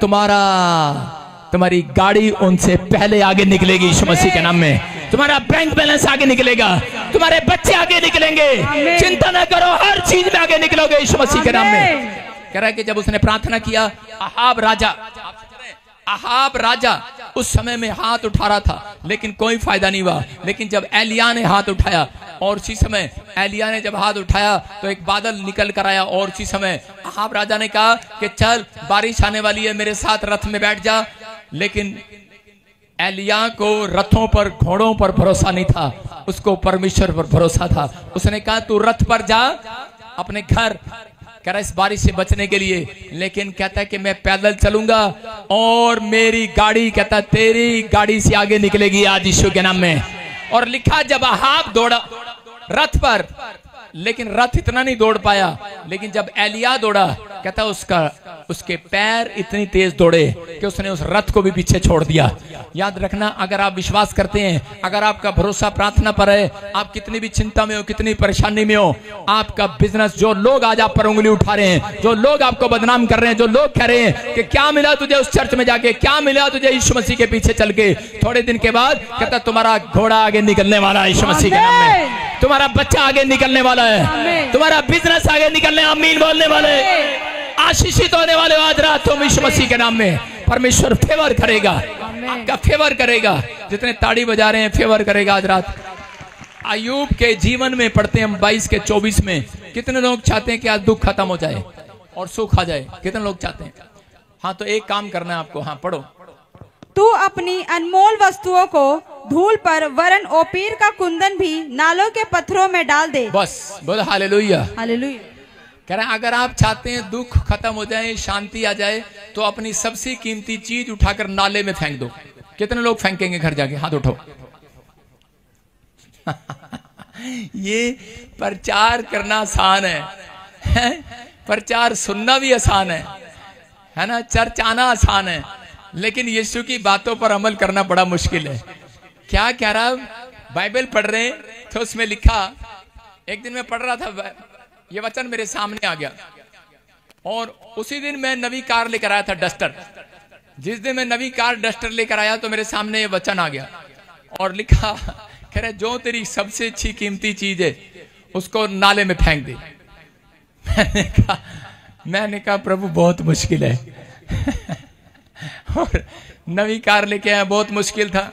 तुम्हारी गाड़ी उनसे पहले आगे निकलेगी यीशु मसीह के नाम में। तुम्हारा बैंक बैलेंस आगे निकलेगा, तुम्हारे बच्चे आगे निकलेंगे। चिंता न करो, हर चीज में आगे निकलोगे यीशु मसीह के नाम में। कह रहा है कि जब उसने प्रार्थना किया, अहाब राजा उस समय में हाथ उठा रहा था लेकिन कोई फायदा नहीं हुआ। लेकिन जब एलिया ने हाथ उठाया और उसी समय एलिया ने जब हाथ उठाया तो एक बादल निकल कर आया और उसी समय अहाब राजा ने कहा कि चल बारिश आने वाली है, मेरे साथ रथ में बैठ जा। लेकिन एलिया को रथों पर, घोड़ों पर भरोसा नहीं था, उसको परमेश्वर पर भरोसा था। उसने कहा तू रथ पर जा अपने घर, कह रहा इस बारिश से बचने के लिए, लेकिन कहता है कि मैं पैदल चलूंगा और मेरी गाड़ी, कहता तेरी गाड़ी से आगे निकलेगी आज यीशु के नाम में। और लिखा जब अहाब दौड़ा रथ पर, लेकिन रथ इतना नहीं दौड़ पाया, लेकिन जब एलिया दौड़ा, कहता उसके पैर इतनी तेज दौड़े कि उसने उस रथ को भी पीछे छोड़ दिया। याद रखना, अगर आप विश्वास करते हैं, अगर आपका भरोसा प्रार्थना पर है, आप कितनी भी चिंता में हो, कितनी परेशानी में हो, आपका बिजनेस, जो लोग आज आप पर उंगली उठा रहे हैं, जो लोग आपको बदनाम कर रहे हैं, जो लोग कह रहे हैं कि क्या मिला तुझे उस चर्च में जाके, क्या मिला तुझे यीशु मसीह के पीछे चल के, थोड़े दिन के बाद कहता तुम्हारा घोड़ा आगे निकलने वाला है यीशु मसीह के नाम में, तुम्हारा बच्चा आगे निकलने वाला है, तुम्हारा बिजनेस आगे निकलने, आमीन बोलने वाले, आशीषित होने वाले आज रात तुम यीशु मसीह के नाम में। परमेश्वर फेवर करेगा, आपका फेवर करेगा। जितने ताड़ी बजा रहे हैं फेवर करेगा आज रात। अय्यूब के जीवन में पढ़ते हैं हम 22 के 24 में, कितने लोग चाहते हैं कि आज दुख खत्म हो जाए और सुख आ जाए? कितने लोग चाहते हैं? हाँ, तो एक काम करना है आपको। हाँ पढ़ो। तू अपनी अनमोल वस्तुओं को धूल पर, वरन ओपीर का कुंदन भी नालों के पत्थरों में डाल दे। बस बोलो हालेलुया, हालेलुया। कह रहे हैं अगर आप चाहते हैं दुख खत्म हो जाए, शांति आ जाए, तो अपनी सबसे कीमती चीज उठाकर नाले में फेंक दो। कितने लोग फेंकेंगे घर जाके? हाथ उठाओ। ये प्रचार करना आसान है, प्रचार सुनना भी आसान है ना, चर्च आना आसान है, लेकिन यीशु की बातों पर अमल करना बड़ा मुश्किल है। क्या कह रहा, बाइबल पढ़ रहे तो उसमें लिखा, एक दिन मैं पढ़ रहा था, ये वचन मेरे सामने आ गया और उसी दिन मैं नवी कार लेकर आया था, डस्टर। जिस दिन मैं नवी कार डस्टर लेकर आया तो मेरे सामने ये वचन आ गया और लिखा, कह रहे जो तेरी सबसे अच्छी कीमती चीज है उसको नाले में फेंक दे। मैंने कहा मैंने कहा प्रभु बहुत मुश्किल है और नवी कार लेके आया, बहुत मुश्किल था।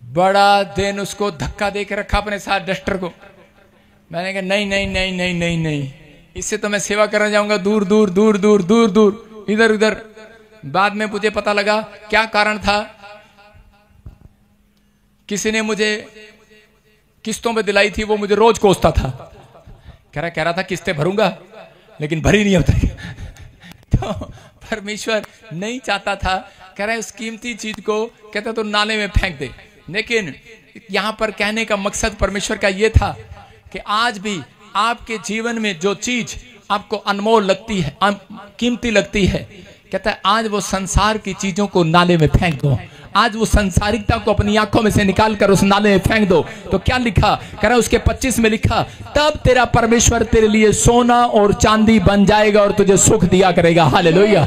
बड़ा दिन उसको धक्का दे के रखा अपने साथ डस्टर को। मैंने कहा नहीं नहीं नहीं नहीं नहीं नहीं, इससे तो मैं सेवा करने जाऊंगा दूर दूर दूर दूर दूर दूर, इधर उधर। बाद में मुझे पता लगा क्या कारण था। किसी ने मुझे किस्तों पे दिलाई थी, वो मुझे रोज कोसता था। कह रहा था किस्तें भरूंगा, लेकिन भरी नहीं होता तो परमेश्वर नहीं चाहता था, कह रहा है उस कीमती चीज को कहता तो नाले में फेंक दे। लेकिन यहां पर कहने का मकसद परमेश्वर का यह था कि आज भी आपके जीवन में जो चीज आपको अनमोल लगती है, कीमती लगती है, कहता है आज वो संसार की चीजों को नाले में फेंक दो। आज वो संसारिकता को अपनी आंखों में से निकाल कर उस नाले में फेंक दो। तो क्या लिखा, कह रहा उसके 25 में लिखा, तब तेरा परमेश्वर तेरे लिए सोना और चांदी बन जाएगा और तुझे सुख दिया करेगा। हालेलुया।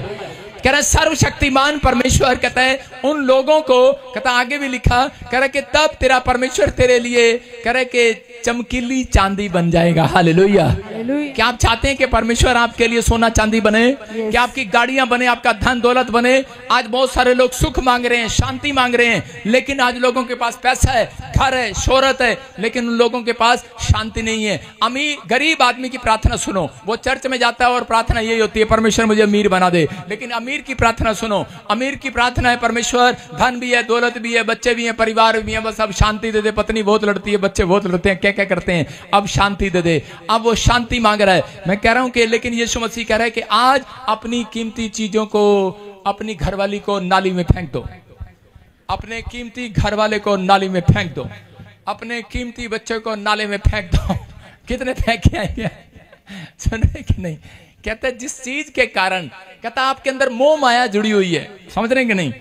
कह रहा सर्वशक्तिमान परमेश्वर कहता है उन लोगों को, कहता आगे भी लिखा, कह रहा कि तब तेरा परमेश्वर तेरे लिए कह रहा कि चमकीली चांदी बन जाएगा। हालेलुया। क्या आप चाहते हैं कि परमेश्वर आपके लिए सोना चांदी बने? क्या आपकी गाड़ियां बने, आपका धन दौलत बने? आज बहुत सारे लोग सुख मांग रहे हैं, शांति मांग रहे हैं, लेकिन आज लोगों के पास पैसा है, घर है, शोहरत है, लेकिन उन लोगों के पास शांति नहीं है। अमीर गरीब आदमी की प्रार्थना सुनो, वो चर्च में जाता है और प्रार्थना यही होती है, परमेश्वर मुझे अमीर बना दे। लेकिन अमीर की प्रार्थना सुनो, अमीर की प्रार्थना है, परमेश्वर धन भी है, दौलत भी है, बच्चे भी हैं, परिवार भी है, बस अब शांति दे दे। पत्नी बहुत लड़ती है, बच्चे बहुत लड़ते हैं, क्या क्या करते हैं, अब शांति दे दे। अब वो शांति मांग रहा है। मैं कह रहा हूं कि लेकिन यीशु मसीह कह रहा है कि आज अपनी कीमती चीजों को, अपनी घरवाली को नाली में फेंक दो, अपने कीमती घरवाले को नाली में फेंक दो, अपने कीमती बच्चे को नाले में फेंक दो। कितने फेंक के आएंगे, सुन रहे कि नहीं? कहता है जिस चीज के कारण, कहता आपके अंदर मोह माया जुड़ी हुई है, समझ रहे हैं कि नहीं?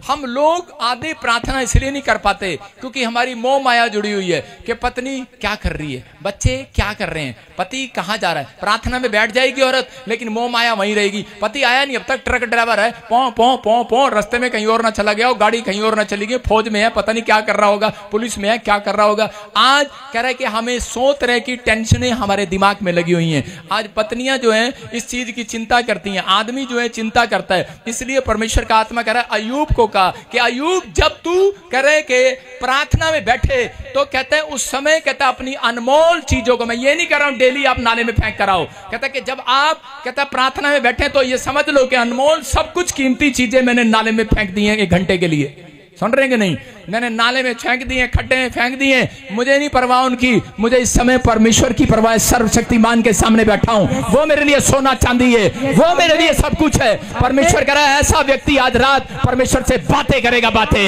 हम लोग आधे प्रार्थना इसलिए नहीं कर पाते क्योंकि हमारी मोह माया जुड़ी हुई है कि पत्नी क्या कर रही है, बच्चे क्या कर रहे हैं, पति कहाँ जा रहा है। प्रार्थना में बैठ जाएगी औरत, लेकिन मोह माया वहीं रहेगी। पति आया नहीं अब तक, ट्रक ड्राइवर है, पौ पौ पौ पौ, रास्ते में कहीं और ना चला गया हो, गाड़ी कहीं और ना चली गई, फौज में है, पता नहीं क्या कर रहा होगा, पुलिस में है, क्या कर रहा होगा। आज कह रहा है कि हमें 100 तरह की टेंशनें हमारे दिमाग में लगी हुई हैं। आज पत्नियां जो है इस चीज की चिंता करती हैं, आदमी जो है चिंता करता है। इसलिए परमेश्वर का आत्मा कह रहा है अय्यूब को कहा कि अय्यूब जब तू करे के प्रार्थना में बैठे तो कहते हैं उस समय कहता अपनी अनमोल चीजों को, मैं ये नहीं कर रहा हूं डेली आप नाले में फेंक कर आओ, कहता कि जब आप कहता प्रार्थना में बैठे तो ये समझ लो कि अनमोल सब कुछ कीमती चीजें मैंने नाले में फेंक दी हैं 1 घंटे के लिए। सुन रहे हैं कि नहीं? मैंने नाले में फेंक दिए, खड्डे में फेंक दिए, मुझे नहीं परवाह उनकी, मुझे इस समय परमेश्वर की परवाह है। सर्वशक्तिमान के सामने बैठा हूं, वो मेरे लिए सोना चांदी है, वो मेरे लिए सब कुछ है। परमेश्वर कह रहा है ऐसा व्यक्ति आज रात परमेश्वर से बातें करेगा, बातें।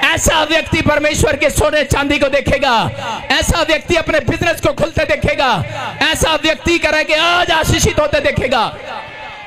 ऐसा व्यक्ति परमेश्वर के सोने चांदी को देखेगा, ऐसा व्यक्ति अपने बिजनेस को खुलते देखेगा, ऐसा व्यक्ति कह रहा है कि आज आशीषित होते देखेगा।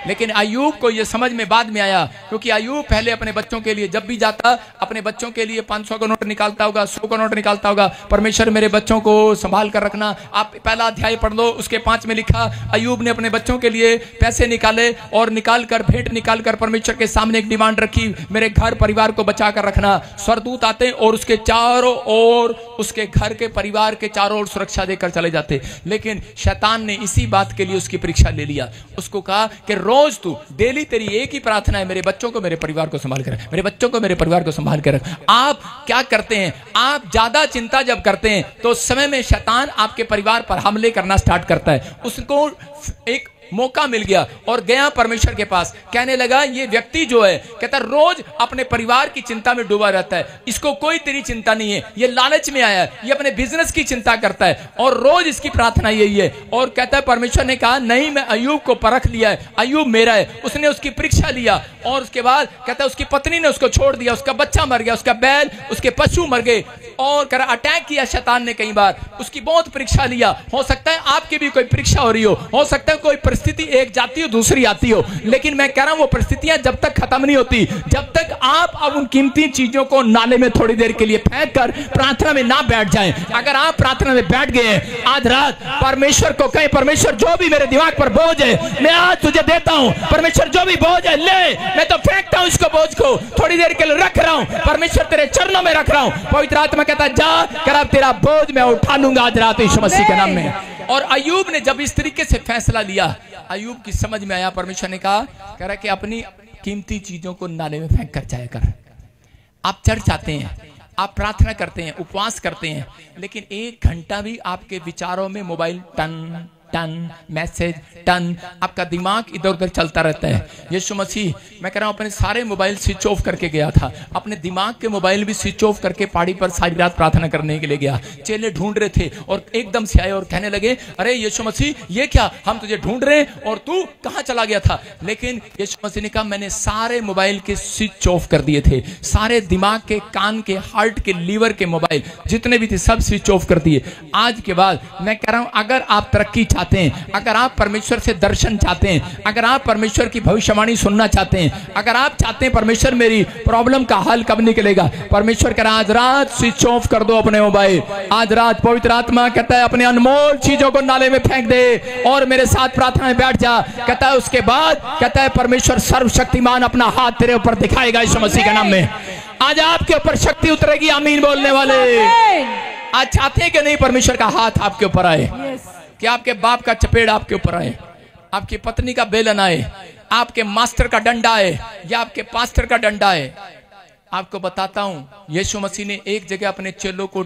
लेकिन अय्यूब को यह समझ में बाद में आया, क्योंकि अय्यूब पहले अपने बच्चों के लिए जब भी जाता, अपने बच्चों के लिए 500 का नोट निकालता होगा, 100 का नोट निकालता होगा, परमेश्वर मेरे बच्चों को संभाल कर रखना। आप पहला अध्याय पढ़ लो, उसके 5 में लिखा अय्यूब ने अपने बच्चों के लिए पैसे निकाले और निकाल कर भेंट निकाल कर परमेश्वर के सामने एक डिमांड रखी, मेरे घर परिवार को बचा कर रखना। स्वर्गदूत आते और उसके चारों ओर, उसके घर के परिवार के चारों ओर सुरक्षा देकर चले जाते। लेकिन शैतान ने इसी बात के लिए उसकी परीक्षा ले लिया। उसको कहा कि रोज तू डेली तेरी एक ही प्रार्थना है, मेरे बच्चों को मेरे परिवार को संभाल कर रख, मेरे बच्चों को मेरे परिवार को संभाल कर रख। आप क्या करते हैं? आप ज्यादा चिंता जब करते हैं तो उस समय में शैतान आपके परिवार पर हमले करना स्टार्ट करता है। उसको एक मौका मिल गया और गया परमेश्वर के पास, कहने लगा ये व्यक्ति जो है कहता रोज अपने परिवार की चिंता में डूबा रहता है, इसको कोई तेरी चिंता नहीं है, ये लालच में आया है, ये अपने बिजनेस की चिंता करता है और रोज इसकी प्रार्थना यही है। और कहता है परमेश्वर ने कहा नहीं, मैं अय्यूब को परख लिया है, अय्यूब मेरा है। उसने उसकी परीक्षा लिया और उसके बाद कहता है उसकी पत्नी ने उसको छोड़ दिया, उसका बच्चा मर गया, उसका बैल, उसके पशु मर गए और कह रहा अटैक किया शैतान ने कई बार, उसकी बहुत परीक्षा लिया। हो सकता है आपकी भी कोई परीक्षा हो रही हो सकता है कोई परिस्थिति एक जाती हो दूसरी आती हो, लेकिन मैं कह रहा हूं वो परिस्थितियां जब तक खत्म नहीं होती, जब तक आप अब उन कीमती चीजों को नाले में थोड़ी देर के लिए फेंक कर प्रार्थना में ना बैठ जाएं। अगर आप प्रार्थना में बैठ गए आज रात, परमेश्वर को कहें परमेश्वर जो भी मेरे दिमाग पर बोझ है मैं आज तुझे देता हूं, परमेश्वर जो भी बोझ है ले, मैं तो फेंकता हूं इसको, बोझ को थोड़ी देर के लिए रख रहा हूं, परमेश्वर तेरे चरणों में रख रहा हूं। पवित्र आत्मा आत्मा कहता है जा कर अब तेरा बोझ मैं उठा लूंगा आज रात यीशु मसीह के नाम में। और अय्यूब ने जब इस तरीके से फैसला लिया, अय्यूब की समझ में आया, परमेश्वर ने कहा कह रहा कि अपनी कीमती चीजों को नाले में फेंक कर जाया कर। आप चर्च आते हैं, आप प्रार्थना करते हैं, उपवास करते हैं, लेकिन 1 घंटा भी आपके विचारों में मोबाइल टन टन मैसेज टन, आपका दिमाग इधर उधर चलता रहता है। यीशु मसीह, मैं कह रहा हूं, अपने सारे मोबाइल स्विच ऑफ करके गया था, अपने दिमाग के मोबाइल भी स्विच ऑफ करके पहाड़ी पर सारी रात प्रार्थना करने के लिए गया। चेले ढूंढ रहे थे और एकदम से आए और कहने लगे अरे यीशु मसीह ये क्या, हम तुझे ढूंढ रहे हैं और तू कहां चला गया था। लेकिन यीशु मसीह ने कहा मैंने सारे मोबाइल के स्विच ऑफ कर दिए थे, सारे दिमाग के, कान के, हार्ट के, लीवर के मोबाइल जितने भी थे सब स्विच ऑफ कर दिए। आज के बाद मैं कह रहा हूं, अगर आप तरक्की चाहते हैं, अगर आप परमेश्वर से दर्शन चाहते हैं, अगर आप परमेश्वर की भविष्यवाणी सुनना चाहते हैं, अगर आप चाहते हैं परमेश्वर मेरी प्रॉब्लम का हल कब निकलेगा, परमेश्वर कह रहा आज रात स्विच ऑफ कर दो अपने मोबाइल। आज रात पवित्र आत्मा कहता है अपने अनमोल चीजों को नाले में फेंक दे और मेरे साथ प्रार्थना में बैठ जा। कहता है उसके बाद कहता है परमेश्वर सर्वशक्तिमान अपना हाथ तेरे ऊपर दिखाएगा यीशु मसीह के नाम में। आज आपके ऊपर शक्ति उतरेगी, आमीन बोलने वाले। आज चाहते हैं कि नहीं परमेश्वर का हाथ आपके ऊपर आए, कि आपके बाप का चपेट आपके ऊपर आए, आपकी पत्नी का बेलन आए, आपके मास्टर का डंडा आए या आपके पास्टर का डंडा आए। आपको बताता हूं, यीशु मसीह ने एक जगह अपने चेलों को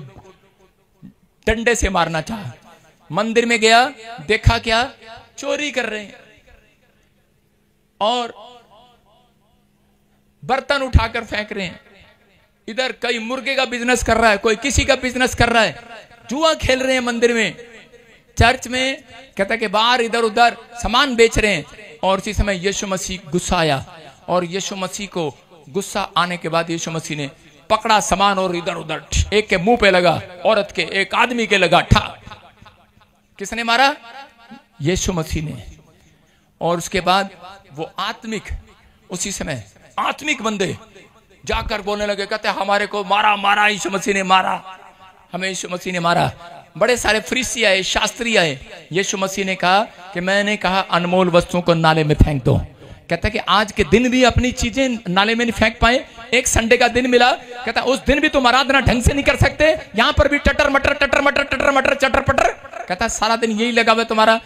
डंडे से मारना चाहा। मंदिर में गया, देखा क्या चोरी कर रहे हैं और बर्तन उठाकर फेंक रहे हैं। इधर कई मुर्गे का बिजनेस कर रहा है, कोई किसी का बिजनेस कर रहा है, जुआ खेल रहे हैं मंदिर में, चर्च में कहता है कि बाहर इधर उधर सामान बेच रहे हैं। और उसी समय यीशु मसीह गुस्सा आया और यीशु मसीह को गुस्सा आने के बाद यीशु मसीह ने पकड़ा सामान और इधर उधर, एक के मुंह पे लगा, औरत के, एक आदमी के लगा, ठा। किसने मारा? यीशु मसीह ने। और उसके बाद वो आत्मिक, उसी समय आत्मिक बंदे जाकर बोलने लगे, कहते हमारे को मारा मारा, यीशु मसीह ने मारा, हमें यीशु मसीह ने मारा। बड़े सारे फरीसी आए, शास्त्री आए। यीशु मसीह ने कहा कि मैंने कहा अनमोल वस्तुओं को नाले में फेंक दो। कहता है कि आज के दिन भी अपनी चीजें नाले में नहीं फेंक पाए। एक संडे का दिन मिला, कहता उस दिन भी तुम आराधना ढंग से नहीं कर सकते, यहां पर भी टटर मटर टटर मटर टटर मटर चटर पटर, कहता सारा दिन यही लगा हुआ तुम्हारा।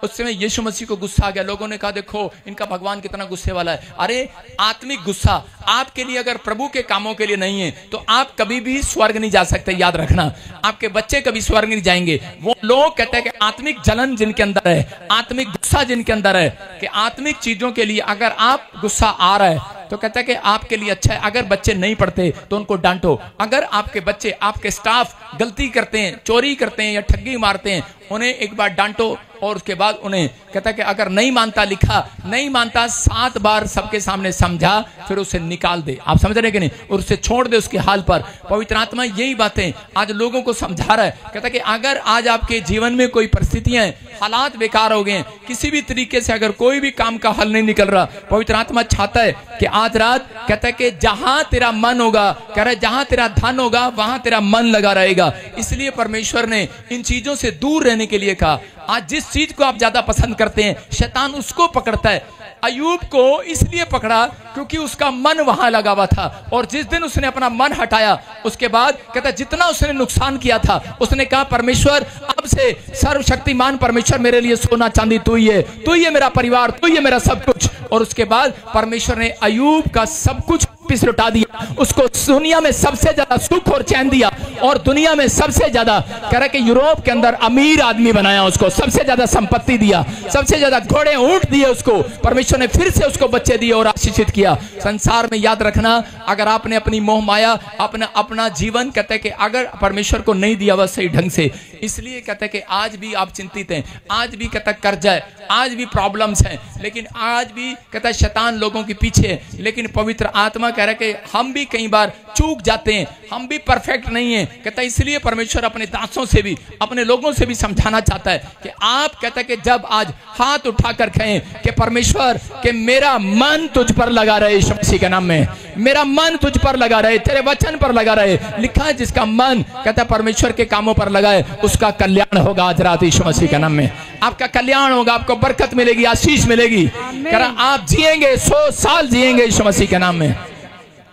उस समय यीशु मसीह को गुस्सा आ गया। लोगों ने कहा देखो इनका भगवान कितना गुस्से वाला है। अरे आत्मिक गुस्सा आपके लिए अगर प्रभु के कामों के लिए नहीं है तो आप कभी भी स्वर्ग नहीं जा सकते, याद रखना। आपके बच्चे कभी स्वर्ग नहीं जाएंगे। वो लोग कहते हैं कि आत्मिक जलन जिनके अंदर है, आत्मिक गुस्सा जिनके अंदर है, कि आत्मिक चीजों के लिए अगर आप गुस्सा आ रहा है तो कहता है कि आपके लिए अच्छा है। अगर बच्चे नहीं पढ़ते तो उनको डांटो। अगर आपके बच्चे, आपके स्टाफ गलती करते हैं, चोरी करते हैं या ठगी मारते हैं, उन्हें एक बार डांटो और उसके बाद उन्हें कहता है कि अगर नहीं मानता, लिखा नहीं मानता, 7 बार सबके सामने समझा, फिर उसे निकाल दे। आप समझ रहे कि नहीं? और उसे छोड़ दे उसके हाल पर। पवित्र आत्मा यही बातें आज लोगों को समझा रहा है। कहता है कि अगर आज आपके जीवन में कोई परिस्थितियां, हालात बेकार हो गए, किसी भी तरीके से अगर कोई भी काम का हल नहीं निकल रहा, पवित्र आत्मा चाहता है कि आज रात, कहता है कि जहां तेरा मन होगा, कह रहा है जहां तेरा धन होगा वहां तेरा मन लगा रहेगा। इसलिए परमेश्वर ने इन चीजों से दूर रहने के लिए कहा। आज जिस चीज को आप ज्यादा पसंद करते हैं, शैतान उसको पकड़ता है। अय्यूब को इसलिए पकड़ा क्योंकि उसका मन वहां लगा हुआ था, और जिस दिन उसने अपना मन हटाया उसके बाद कहता जितना उसने नुकसान किया था, उसने कहा परमेश्वर अब से सर्वशक्तिमान परमेश्वर मेरे लिए सोना चांदी तू ही है, तू ही है मेरा परिवार, तू ही है मेरा सब कुछ। और उसके बाद परमेश्वर ने अय्यूब का सब कुछ वापिस लौटा दिया। उसको दुनिया में सबसे ज्यादा सुख और चैन दिया, और दुनिया में सबसे ज्यादा कह रहा कि यूरोप के अंदर अमीर आदमी बनाया उसको, सबसे ज्यादा संपत्ति दिया, सबसे ज्यादा घोड़े ऊंट दिए उसको। परमेश्वर ने फिर से उसको बच्चे दिए और आशीषित किया। संसार में याद रखना, अगर आपने अपनी मोह माया, अपना जीवन कहते हैं कि अगर परमेश्वर को नहीं दिया वह सही ढंग से, इसलिए कहते हैं कि आज भी आप चिंतित हैं, आज भी कहता है कर्जा है, आज भी प्रॉब्लम्स हैं, लेकिन आज भी कहता है शैतान लोगों के पीछे है। लेकिन पवित्र आत्मा कह रहा है कि हम भी कई बार चूक जाते हैं, हम भी परफेक्ट नहीं है। कहता है इसलिए परमेश्वर अपने दासों से भी, अपने लोगों से भी समझाना चाहता है कि आप कहता है कि जब आज हाथ उठाकर कहें कि परमेश्वर कि मेरा मन तुझ पर लगा रहे, यीशु मसीह के नाम में मेरा मन तुझ पर लगा रहे, तेरे वचन पर लगा रहे। लिखा है जिसका मन कहता है परमेश्वर के कामों पर लगाए उसका कल्याण होगा। आज रात यीशु मसीह के नाम में आपका कल्याण होगा, आपको बरकत मिलेगी, आशीष मिलेगी। कह रहा आप जिएंगे, 100 साल जिएंगे यीशु मसीह के नाम में।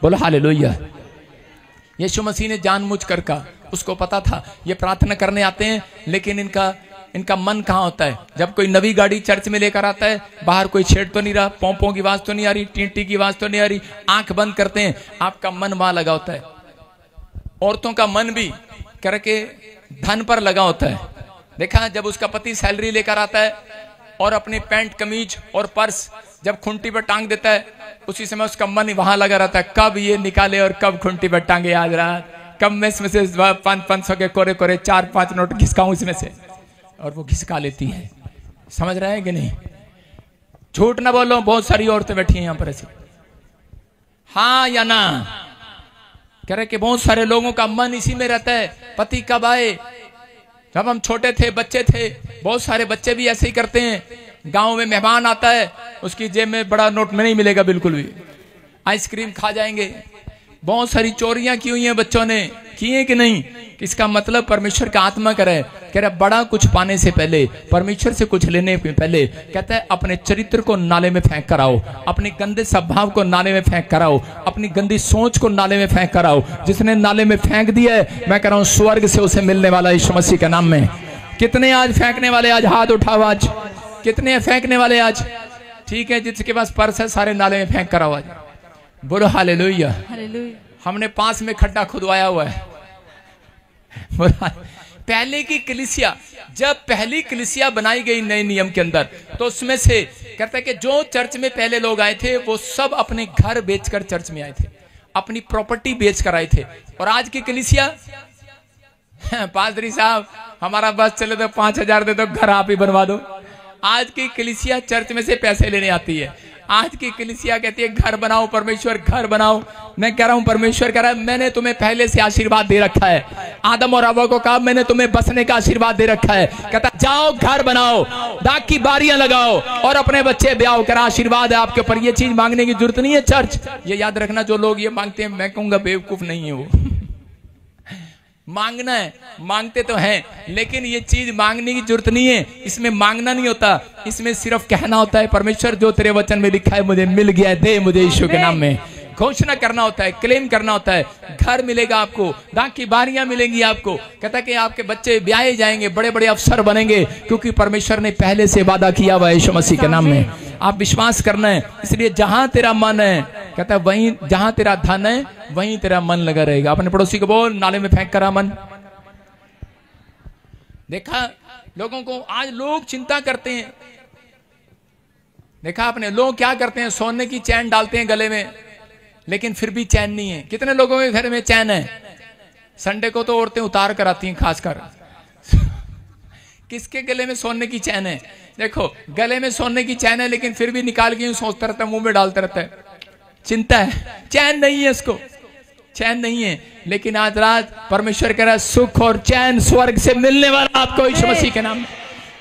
बोलो हालेलुया। यीशु मसीह ने जानबूझकर कहा, उसको पता था ये प्रार्थना करने आते हैं लेकिन इनका मन कहाँ होता है। जब कोई नवी गाड़ी चर्च में लेकर आता है, बाहर कोई छेड़ तो नहीं रहा, पोंपों की आवाज तो नहीं आ रही, टींटी की आवाज तो नहीं आ रही, आंख बंद करते हैं, आपका मन वहां लगा होता है। औरतों का मन भी करके धन पर लगा होता है। देखा, जब उसका पति सैलरी लेकर आता है और अपनी पैंट कमीज और पर्स जब खुंटी पर टांग देता है, उसी समय उसका मन वहां लगा रहता है, कब ये निकाले और कब खुंटी पर टांगे आज रात, कब मैं इसमें से 500 के कोरे कोरे 4-5 नोट घिसकाऊं इसमें से, और वो घिसका लेती है। समझ रहे हैं कि नहीं? झूठ ना बोलो, बहुत सारी औरतें बैठी हैं यहां पर ऐसी। हाँ या ना? कह रहे कि बहुत सारे लोगों का मन इसी में रहता है, पति कब आए। जब हम छोटे थे, बच्चे थे, बहुत सारे बच्चे भी ऐसे ही करते हैं। गांव में मेहमान आता है, उसकी जेब में बड़ा नोट में नहीं मिलेगा बिल्कुल भी, आइसक्रीम खा जाएंगे। बहुत सारी चोरियां की हुई हैं बच्चों ने, किए कि नहीं? इसका मतलब परमेश्वर का आत्मा करे, कह रहा बड़ा कुछ पाने से पहले, परमेश्वर से कुछ लेने से पहले, कहता है अपने चरित्र को नाले में फेंक कर आओ, अपने गंदे स्वभाव को नाले में फेंक कर आओ, अपनी गंदी सोच को नाले में फेंक कर आओ। जिसने नाले में फेंक दिया है, मैं कह रहा हूं स्वर्ग से उसे मिलने वाला यीशु मसीह के नाम में। कितने आज फेंकने वाले? आज हाथ उठाओ, आज कितने फेंकने वाले आज? ठीक है, जिसके पास पर्स है सारे नाले में फेंक कर आओ आज। बोलो हालेलुया। हमने पास में खड्डा खुदवाया हुआ है। पहले की कलीसिया, जब पहली कलीसिया बनाई गई नए नियम के अंदर, तो उसमें से कहता है कि जो चर्च में पहले लोग आए थे वो सब अपने घर बेचकर चर्च में आए थे, अपनी प्रॉपर्टी बेचकर आए थे। और आज की कलीसिया, पादरी साहब हमारा बस चले तो 5000 दे दो, घर आप ही बनवा दो। आज की कलीसिया चर्च में से पैसे लेने आती है। आज की कलीसिया कहती है घर बनाओ परमेश्वर, घर बनाओ। मैं कह रहा हूं परमेश्वर कह रहा है मैंने तुम्हें पहले से आशीर्वाद दे रखा है। आदम और हव्वा को कहा मैंने तुम्हें बसने का आशीर्वाद दे रखा है। कहता जाओ घर बनाओ, दाग की बारियां लगाओ और अपने बच्चे ब्याह करा। आशीर्वाद है आपके ऊपर, ये चीज मांगने की जरूरत नहीं है। चर्च ये याद रखना, जो लोग ये मांगते हैं, मैं कहूंगा बेवकूफ नहीं है वो। मांगना है, मांगते तो हैं, लेकिन ये चीज मांगने की जरूरत नहीं है। इसमें मांगना नहीं होता, इसमें सिर्फ कहना होता है परमेश्वर जो तेरे वचन में लिखा है मुझे मिल गया है, दे मुझे यीशु के नाम में। घोषणा करना होता है, क्लेम करना होता है। घर मिलेगा आपको, दाग की बारियां मिलेंगी आपको। कहता है कि आपके बच्चे ब्याहे जाएंगे, बड़े बड़े अफसर बनेंगे, क्योंकि परमेश्वर ने पहले से वादा किया हुआ है यीशु मसीह के नाम में। आप विश्वास करना है। इसलिए जहां तेरा मन है, कहता है वहीं, जहां तेरा धन है वहीं तेरा मन लगा रहेगा। अपने पड़ोसी को बोल नाले में फेंक करा मन। देखा लोगों को, आज लोग चिंता करते हैं। देखा आपने, लोग क्या करते हैं, सोने की चैन डालते हैं गले में, लेकिन फिर भी चैन नहीं है। कितने लोगों के घर में चैन है? संडे को तो औरतें उतार कर आती हैं खासकर। किसके गले में सोने की चैन है? देखो गले में सोने की चैन है, लेकिन फिर भी निकाल के सोचता रहता है, मुंह में डालता रहता है। चिंता है, चैन नहीं है इसको, चैन नहीं है। लेकिन आज रात परमेश्वर कह रहा है सुख और चैन स्वर्ग से मिलने वाला आपको यीशु मसीह के नाम में।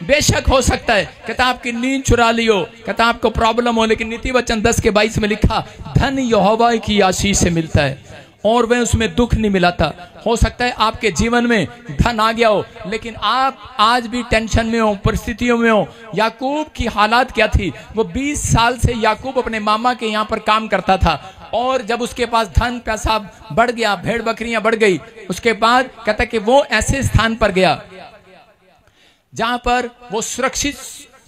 बेशक हो सकता है कहता आपकी नींद चुरा लियो, कहता आपको प्रॉब्लम हो, लेकिन नीति वचन 10:22 में लिखा धन यहोवा की आशीष से मिलता है और वह उसमें दुख नहीं मिलाता। हो सकता है आपके जीवन में धन आ गया हो, लेकिन आप आज भी टेंशन में हो, परिस्थितियों में हो। याकूब की हालात क्या थी? वो 20 साल से याकूब अपने मामा के यहाँ पर काम करता था, और जब उसके पास धन पैसा बढ़ गया, भेड़ बकरियां बढ़ गई, उसके बाद कहता कि वो ऐसे स्थान पर गया जहां पर वो सुरक्षित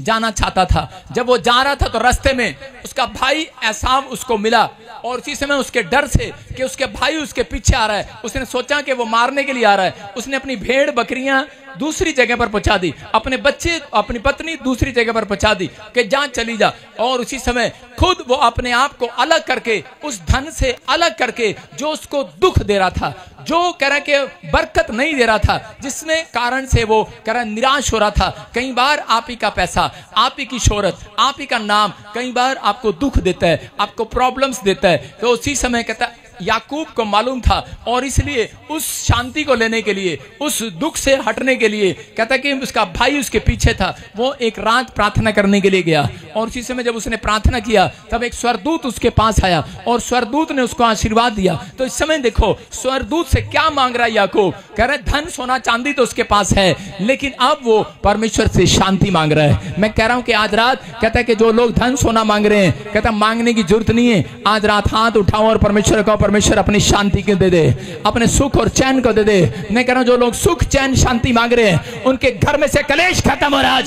जाना चाहता था। जब वो जा रहा था तो रास्ते में उसका भाई एसाव उसको मिला, और उसी समय उसके डर से कि उसके भाई उसके पीछे आ रहा है, उसने सोचा कि वो मारने के लिए आ रहा है। उसने अपनी भेड़ बकरियां दूसरी जगह पर पहुंचा दी, अपने बच्चे अपनी पत्नी दूसरी जगह पर पहुंचा दी कि जा चली जा। और उसी समय खुद वो अपने आप को अलग करके, उस धन से अलग करके जो उसको दुख दे रहा था, जो कह रहा कि बरकत नहीं दे रहा था, जिसमें कारण से वो कह रहा निराश हो रहा था। कई बार आप ही का पैसा, आप ही की शोहरत, आप ही का नाम कई बार आपको दुख देता है, आपको प्रॉब्लम्स देता है। तो उसी समय कहता याकूब को मालूम था, और इसलिए उस शांति को लेने के लिए, उस दुख से हटने के लिए, कहता कि उसका भाई उसके पीछे था। वो एक रात प्रार्थना करने के लिए गया, और उसी समय जब उसने प्रार्थना किया तब एक स्वर्गदूत उसके पास आया, और स्वर्गदूत ने उसको आशीर्वाद दिया। तो इस समय देखो स्वर्गदूत से क्या मांग रहा है याकूब? कह रहा है धन सोना चांदी तो उसके पास है, लेकिन अब वो परमेश्वर से शांति मांग रहा है। मैं कह रहा हूं कि आज रात कहता है कि जो लोग धन सोना मांग रहे हैं, कहता मांगने की जरूरत नहीं है। आज रात हाथ उठाओ और परमेश्वर को परमेश्वर अपनी शांति को दे दे, अपने सुख और चैन को दे दे। मैं कह रहा हूं जो लोग सुख चैन शांति मांग रहे हैं उनके घर में से कलेश खत्म हो रहा है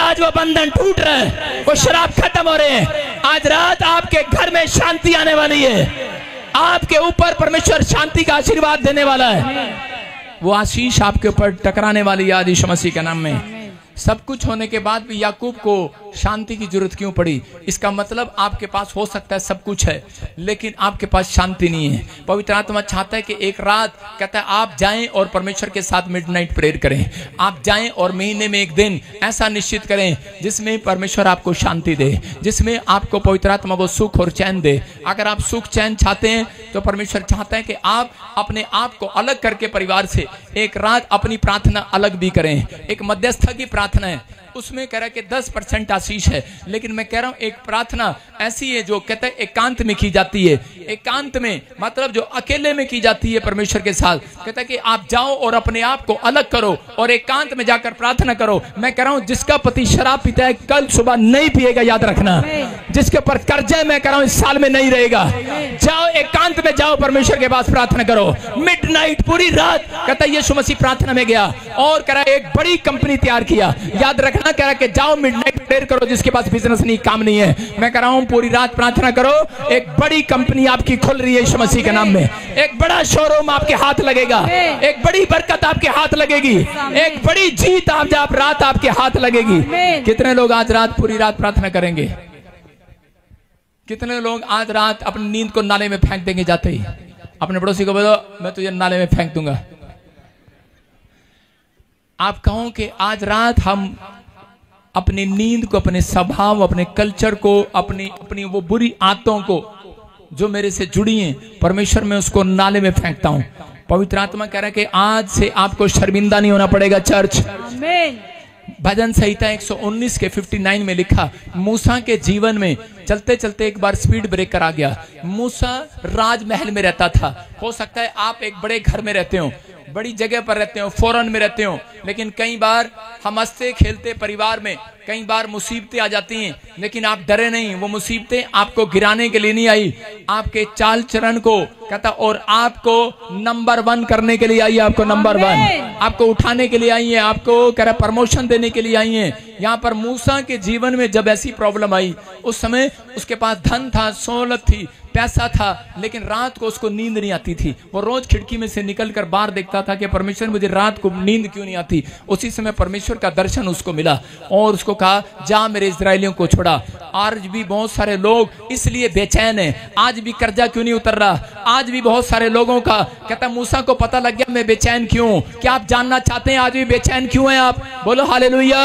आज वो बंधन टूट रहा है, वो शराब खत्म हो रहे हैं। आज रात आपके घर में शांति आने वाली है, आपके ऊपर परमेश्वर शांति का आशीर्वाद देने वाला है। वो आशीष आपके ऊपर टकराने वाली है यीशु मसीह के नाम में। सब कुछ होने के बाद भी याकूब को शांति की जरूरत क्यों पड़ी? इसका मतलब आपके पास हो सकता है सब कुछ है लेकिन आपके पास शांति नहीं है। पवित्र आत्मा चाहता है कि एक रात कहता है आप जाएं और परमेश्वर के साथ मिडनाइट प्रेयर करें। आप जाएं और महीने में एक दिन ऐसा निश्चित करें जिसमें परमेश्वर आपको शांति दे, जिसमें आपको पवित्र आत्मा वो सुख और चैन दे। अगर आप सुख चैन चाहते हैं तो परमेश्वर चाहता है कि आप अपने आप को अलग करके परिवार से एक रात अपनी प्रार्थना अलग भी करें। एक मध्यस्थ की प्रार्थना है, उसमें कह रहा है कि 10% आशीष है, लेकिन मैं कह रहा हूं एक प्रार्थना ऐसी है जो कहता है एकांत में की जाती है। एकांत में मतलब जो अकेले में की जाती है परमेश्वर के साथ। कहता है कि आप जाओ और अपने आप को अलग करो और एकांत में जाकर प्रार्थना करो। मैं कह रहा हूं जिसका पति शराब पीता है कल सुबह नहीं पिएगा, याद रखना। जिसके ऊपर कर्जा है मैं कह रहा हूं इस साल में नहीं रहेगा। जाओ एकांत में जाओ, परमेश्वर के पास प्रार्थना करो मिडनाइट पूरी रात। कहता है यीशु मसीह प्रार्थना में गया और कह रहा है एक बड़ी कंपनी तैयार किया। याद रखना, कह रहा है कि जाओ मिडनाइट प्रेयर करो। जिसके पास बिजनेस नहीं, काम नहीं है, मैं कह रहा हूं पूरी रात प्रार्थना करो। एक बड़ी कंपनी आपकी खुल रही है यीशु मसीह के नाम में। एक बड़ा शोरूम आपके हाथ लगेगा, एक बड़ी बरकत आपके हाथ लगेगी, एक बड़ी जीत आप रात आपके हाथ लगेगी। कितने लोग आज रात पूरी रात प्रार्थना करेंगे? कितने लोग आज रात अपनी नींद को नाले में फेंक देंगे? जाते ही अपने पड़ोसी को बोलो मैं तुझे नाले में फेंक दूंगा। आप कहो कि आज रात हम अपनी नींद को, अपने स्वभाव, अपने कल्चर को, अपनी वो बुरी आदतों को जो मेरे से जुड़ी हैं, परमेश्वर में उसको नाले में फेंकता हूं। पवित्र आत्मा कह रहा है कि आज से आपको शर्मिंदा नहीं होना पड़ेगा चर्च। भजन संहिता 119 के 59 में लिखा, मूसा के जीवन में चलते चलते एक बार स्पीड ब्रेकर आ गया। मूसा राजमहल में रहता था। हो सकता है आप एक बड़े घर में रहते हो, बड़ी जगह पर रहते हो, फॉरेन में रहते हो, लेकिन कई बार हम हंसते खेलते परिवार में कई बार मुसीबतें आ जाती हैं, लेकिन आप डरे नहीं। वो मुसीबतें आपको गिराने के लिए नहीं आई, आपके चाल चरण को कहता और आपको नंबर 1 करने के लिए आई है। आपको नंबर 1 आपको उठाने के लिए आई है, आपको कह रहा प्रमोशन देने के लिए आई है। यहाँ पर मूसा के जीवन में जब ऐसी प्रॉब्लम आई, उस समय उसके पास धन था, सहूलत थी, पैसा था, लेकिन रात को उसको नींद नहीं आती थी। वो रोज खिड़की में से निकलकर बाहर देखता था कि परमेश्वर मुझे रात को नींद क्यों नहीं आती। उसी समय परमेश्वर का दर्शन उसको मिला और उसको कहा जा मेरे इजराइलियों को छोड़ा। आज भी बहुत सारे लोग इसलिए बेचैन हैं, आज भी कर्जा क्यों नहीं उतर रहा। आज भी बहुत सारे लोगों का कहता मूसा को पता लग गया मैं बेचैन क्यों। क्या आप जानना चाहते हैं आज भी बेचैन क्यों हैं आप? बोलो हालेलुया।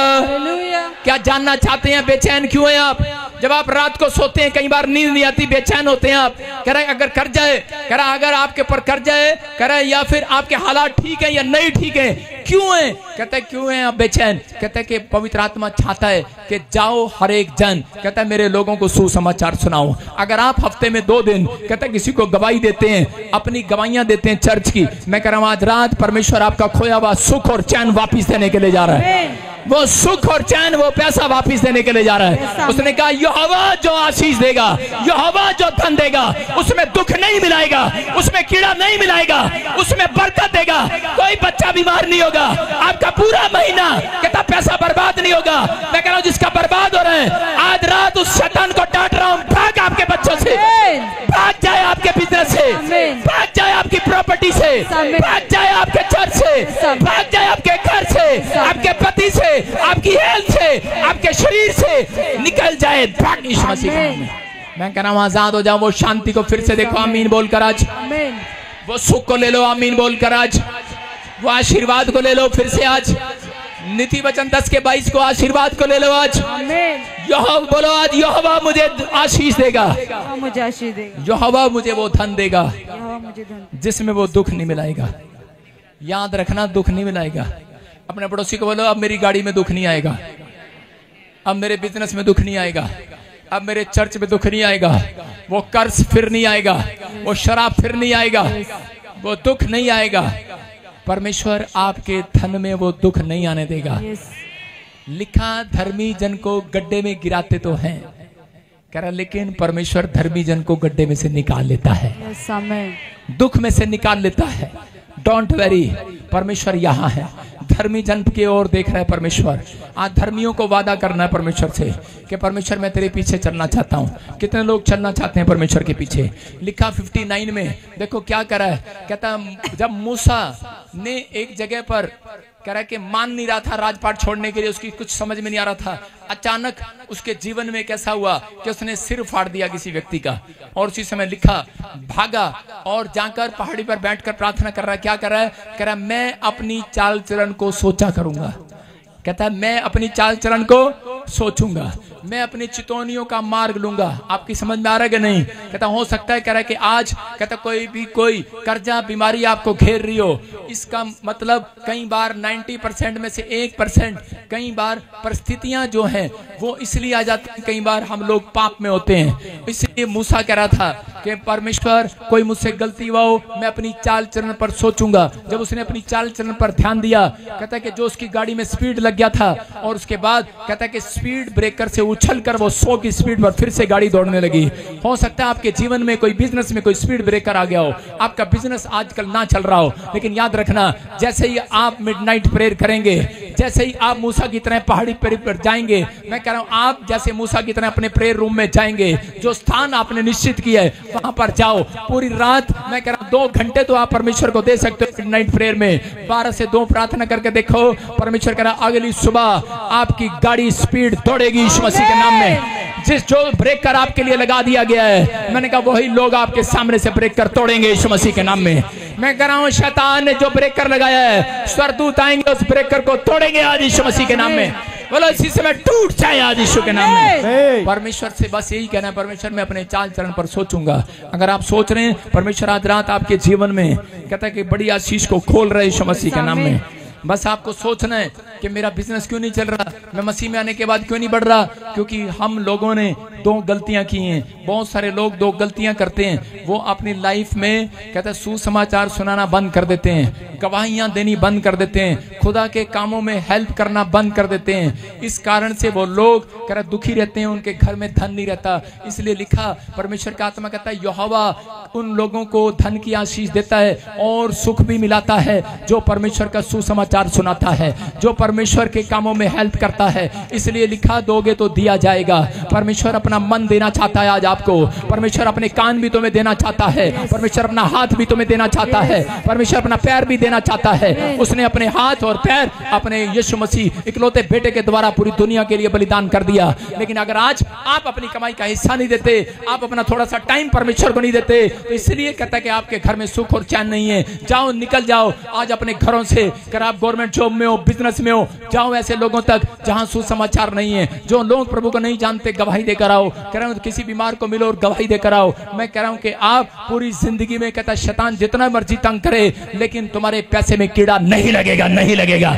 क्या जानना चाहते हैं बेचैन क्यों हैं आप? जब आप रात को सोते हैं कई बार नींद नहीं आती, बेचैन होते हैं आप। कह रहा है अगर कर्जा है, कह रहा अगर आपके ऊपर कर्जा है, कह रहा है या फिर आपके हालात ठीक है या नहीं ठीक है, क्यों है? कहता है क्यों है आप बेचैन? कहता है कि पवित्र आत्मा चाहता है कि जाओ हर एक जन, कहता है मेरे लोगों को सुसमाचार सुनाओ। अगर आप हफ्ते में 2 दिन कहता है किसी को गवाही देते हैं, अपनी गवाहियां देते हैं चर्च की, मैं कह रहा हूं आज रात परमेश्वर आपका खोया हुआ सुख और चैन वापिस देने के लिए जा रहा है। वो सुख और चैन, वो पैसा वापिस देने के लिए जा रहा है। उसने कहा यहोवा जो आशीष देगा, यहोवा जो धन देगा, उसमें दुख नहीं मिलाएगा, उसमें कीड़ा नहीं मिलाएगा, उसमें बरकत देगा। कोई बच्चा बीमार नहीं होगा, आपका पूरा महीना कहता पैसा बर्बाद नहीं होगा। मैं कह रहा हूं जिसका बर्बाद हो रहा है आज रात उस शैतान को डांट रहा हूं, भाग आपके बच्चों से, भाग जाए आपके बिजनेस से, भाग जाए आपकी प्रॉपर्टी से, भाग जाए आपके चर्च से, भाग जाए आपके घर से, आपके पति से, आपकी हेल्थ से, आपके शरीर से निकल जाए, भाग यीशु मसीह के नाम में। मैं कह रहा हूं आजाद हो जाओ। वो शांति को फिर से देखो, आमीन बोलकर आज। वो सुख को ले लो, आमीन बोलकर आज। वो आशीर्वाद को ले लो फिर से आज। नीति वचन 10 के 22 को आशीर्वाद को ले लो आज। यहोवा बोलो आज यहोवा मुझे आशीष देगा, मुझे आशीष देगा, यहोवा मुझे वो धन देगा जिसमें वो दुख नहीं मिलाएगा। याद रखना दुख नहीं मिलाएगा। अपने पड़ोसी को बोलो अब मेरी गाड़ी में दुख नहीं आएगा, अब मेरे बिजनेस में दुख नहीं आएगा, अब मेरे चर्च में दुख नहीं आएगा, वो कर्ज फिर नहीं आएगा, वो शराब फिर नहीं आएगा, वो दुख नहीं आएगा। परमेश्वर आपके धन में वो दुख नहीं आने देगा। लिखा धर्मी जन को गड्ढे में गिराते तो हैं, कह रहा लेकिन परमेश्वर धर्मी जन को गड्ढे में से निकाल लेता है, दुख में से निकाल लेता है। डोंट वेरी, परमेश्वर यहाँ है, धर्मी जन की ओर देख रहा है परमेश्वर। आज धर्मियों को वादा करना है परमेश्वर से कि परमेश्वर मैं तेरे पीछे चलना चाहता हूँ। कितने लोग चलना चाहते हैं परमेश्वर के पीछे? लिखा 59 में, देखो क्या करा है। कहता जब मूसा ने एक जगह पर कह रहा है कि मान नहीं रहा था राजपाट छोड़ने के लिए, उसकी कुछ समझ में नहीं आ रहा था, अचानक उसके जीवन में कैसा हुआ कि उसने सिर फाड़ दिया किसी व्यक्ति का, और उसी समय लिखा भागा और जाकर पहाड़ी पर बैठकर प्रार्थना कर रहा है। क्या कर रहा है? कह रहा है मैं अपनी चाल चलन को सोचा करूंगा। कहता है मैं अपनी चाल चलन को सोचूंगा, मैं अपनी चितौनियों का मार्ग लूंगा। आपकी समझ में आ रहा है कि नहीं? कहता हो सकता है, कह रहा है कि आज कहता कोई कर्जा बीमारी आपको घेर रही हो, इसका मतलब कई बार 90% में से 1%, कई बार परिस्थितियां जो हैं वो इसलिए आ जाती हैं, कई बार हम लोग पाप में होते हैं। इसलिए मूसा कह रहा था कि परमेश्वर कोई मुझसे गलती हुआ हो, मैं अपनी चाल चलन पर सोचूंगा। जब उसने अपनी चाल चलन पर ध्यान दिया, कहता है कि जो उसकी गाड़ी में स्पीड लग गया था, और उसके बाद कहता है कि स्पीड ब्रेकर से उछलकर वो 100 की स्पीड पर फिर से गाड़ी दौड़ने लगी। हो सकता है आपके जीवन में कोई बिजनेस में कोई स्पीड ब्रेकर आ गया हो, आपका बिजनेस आजकल ना चल रहा हो, लेकिन याद रखना जैसे ही आप मिडनाइट प्रेयर करेंगे, जैसे ही आप मूसा की तरह पहाड़ी पर जाएंगे, मैं कह रहा हूं आप जैसे मूसा की तरह अपने प्रेयर रूम में जाएंगे, जो स्थान आपने निश्चित किया है वहां पर जाओ। पूरी रात मैं कह रहा हूं 2 घंटे तो आप परमेश्वर को दे सकते हो मिडनाइट प्रेयर में। 12 से 2 प्रार्थना करके देखो, परमेश्वर कह रहा अगली सुबह आपकी गाड़ी स्पीड दौड़ेगी यीशु मसीह के नाम में। जिस जो ब्रेकर आपके लिए लगा दिया गया है, मैंने कहा वही लोग आपके सामने से ब्रेकर तोड़ेंगे यीशु मसीह के नाम में। मैं कह रहा हूं शैतान ने जो ब्रेकर लगाया है, स्वर्गदूत आएंगे उस ब्रेकर को तोड़ेंगे आज यीशु मसीह के नाम में। बोलो इसी समय टूट जाए आज यीशु के नाम में। परमेश्वर से बस यही कहना है, परमेश्वर मैं अपने चाल चरण पर सोचूंगा। अगर आप सोच रहे हैं, परमेश्वर आज रात आपके जीवन में कहता है कि बड़ी आशीष को खोल रहे यीशु मसीह के नाम में। बस आपको सोचना है कि मेरा बिजनेस क्यों नहीं चल रहा, मैं मसीह में आने के बाद क्यों नहीं बढ़ रहा, क्योंकि हम लोगों ने 2 गलतियां की हैं। बहुत सारे लोग 2 गलतियां करते हैं, वो अपनी लाइफ में कहते हैं सुसमाचार सुनाना बंद कर देते हैं, गवाहियां देनी बंद कर देते हैं, खुदा के कामों में हेल्प करना बंद कर देते हैं। इस कारण से वो लोग कह रहे दुखी रहते हैं, उनके घर में धन नहीं रहता। इसलिए लिखा परमेश्वर का आत्मा कहता है यहोवा उन लोगों को धन की आशीष देता है और सुख भी मिलाता है जो परमेश्वर का सुसमाचार सुनाता है, जो परमेश्वर के कामों में हेल्प करता है। इसलिए लिखा दोगे तो दिया जाएगा। परमेश्वर अपना मन देना चाहता है आज आपको, परमेश्वर अपने कान भी तुम्हें देना चाहता है, परमेश्वर अपना हाथ भी तुम्हें देना चाहता है, परमेश्वर अपना पैर भी देना चाहता है। उसने अपने हाथ और पैर अपने यीशु मसीह इकलौते बेटे के द्वारा पूरी दुनिया के लिए बलिदान कर दिया। लेकिन अगर आज आप अपनी कमाई का हिस्सा नहीं देते, आप अपना थोड़ा सा टाइम परमेश्वर को नहीं देते, तो इसलिए कहता है कि आपके घर में सुख और चैन नहीं है। जाओ निकल जाओ आज अपने घरों से, अगर आप गवर्नमेंट जॉब में हो, बिजनेस में हो, जाओ ऐसे लोगों तक जहां सुसमाचार नहीं है, जो लोग प्रभु को नहीं जानते, गवाही देकर आओ। कह रहा हूं किसी बीमार को मिलो और गवाही देकर आओ। मैं कह रहा हूं कि आप पूरी जिंदगी में कहता शैतान जितना मर्जी तंग करे, लेकिन तुम्हारे पैसे में कीड़ा नहीं लगेगा, नहीं लगेगा,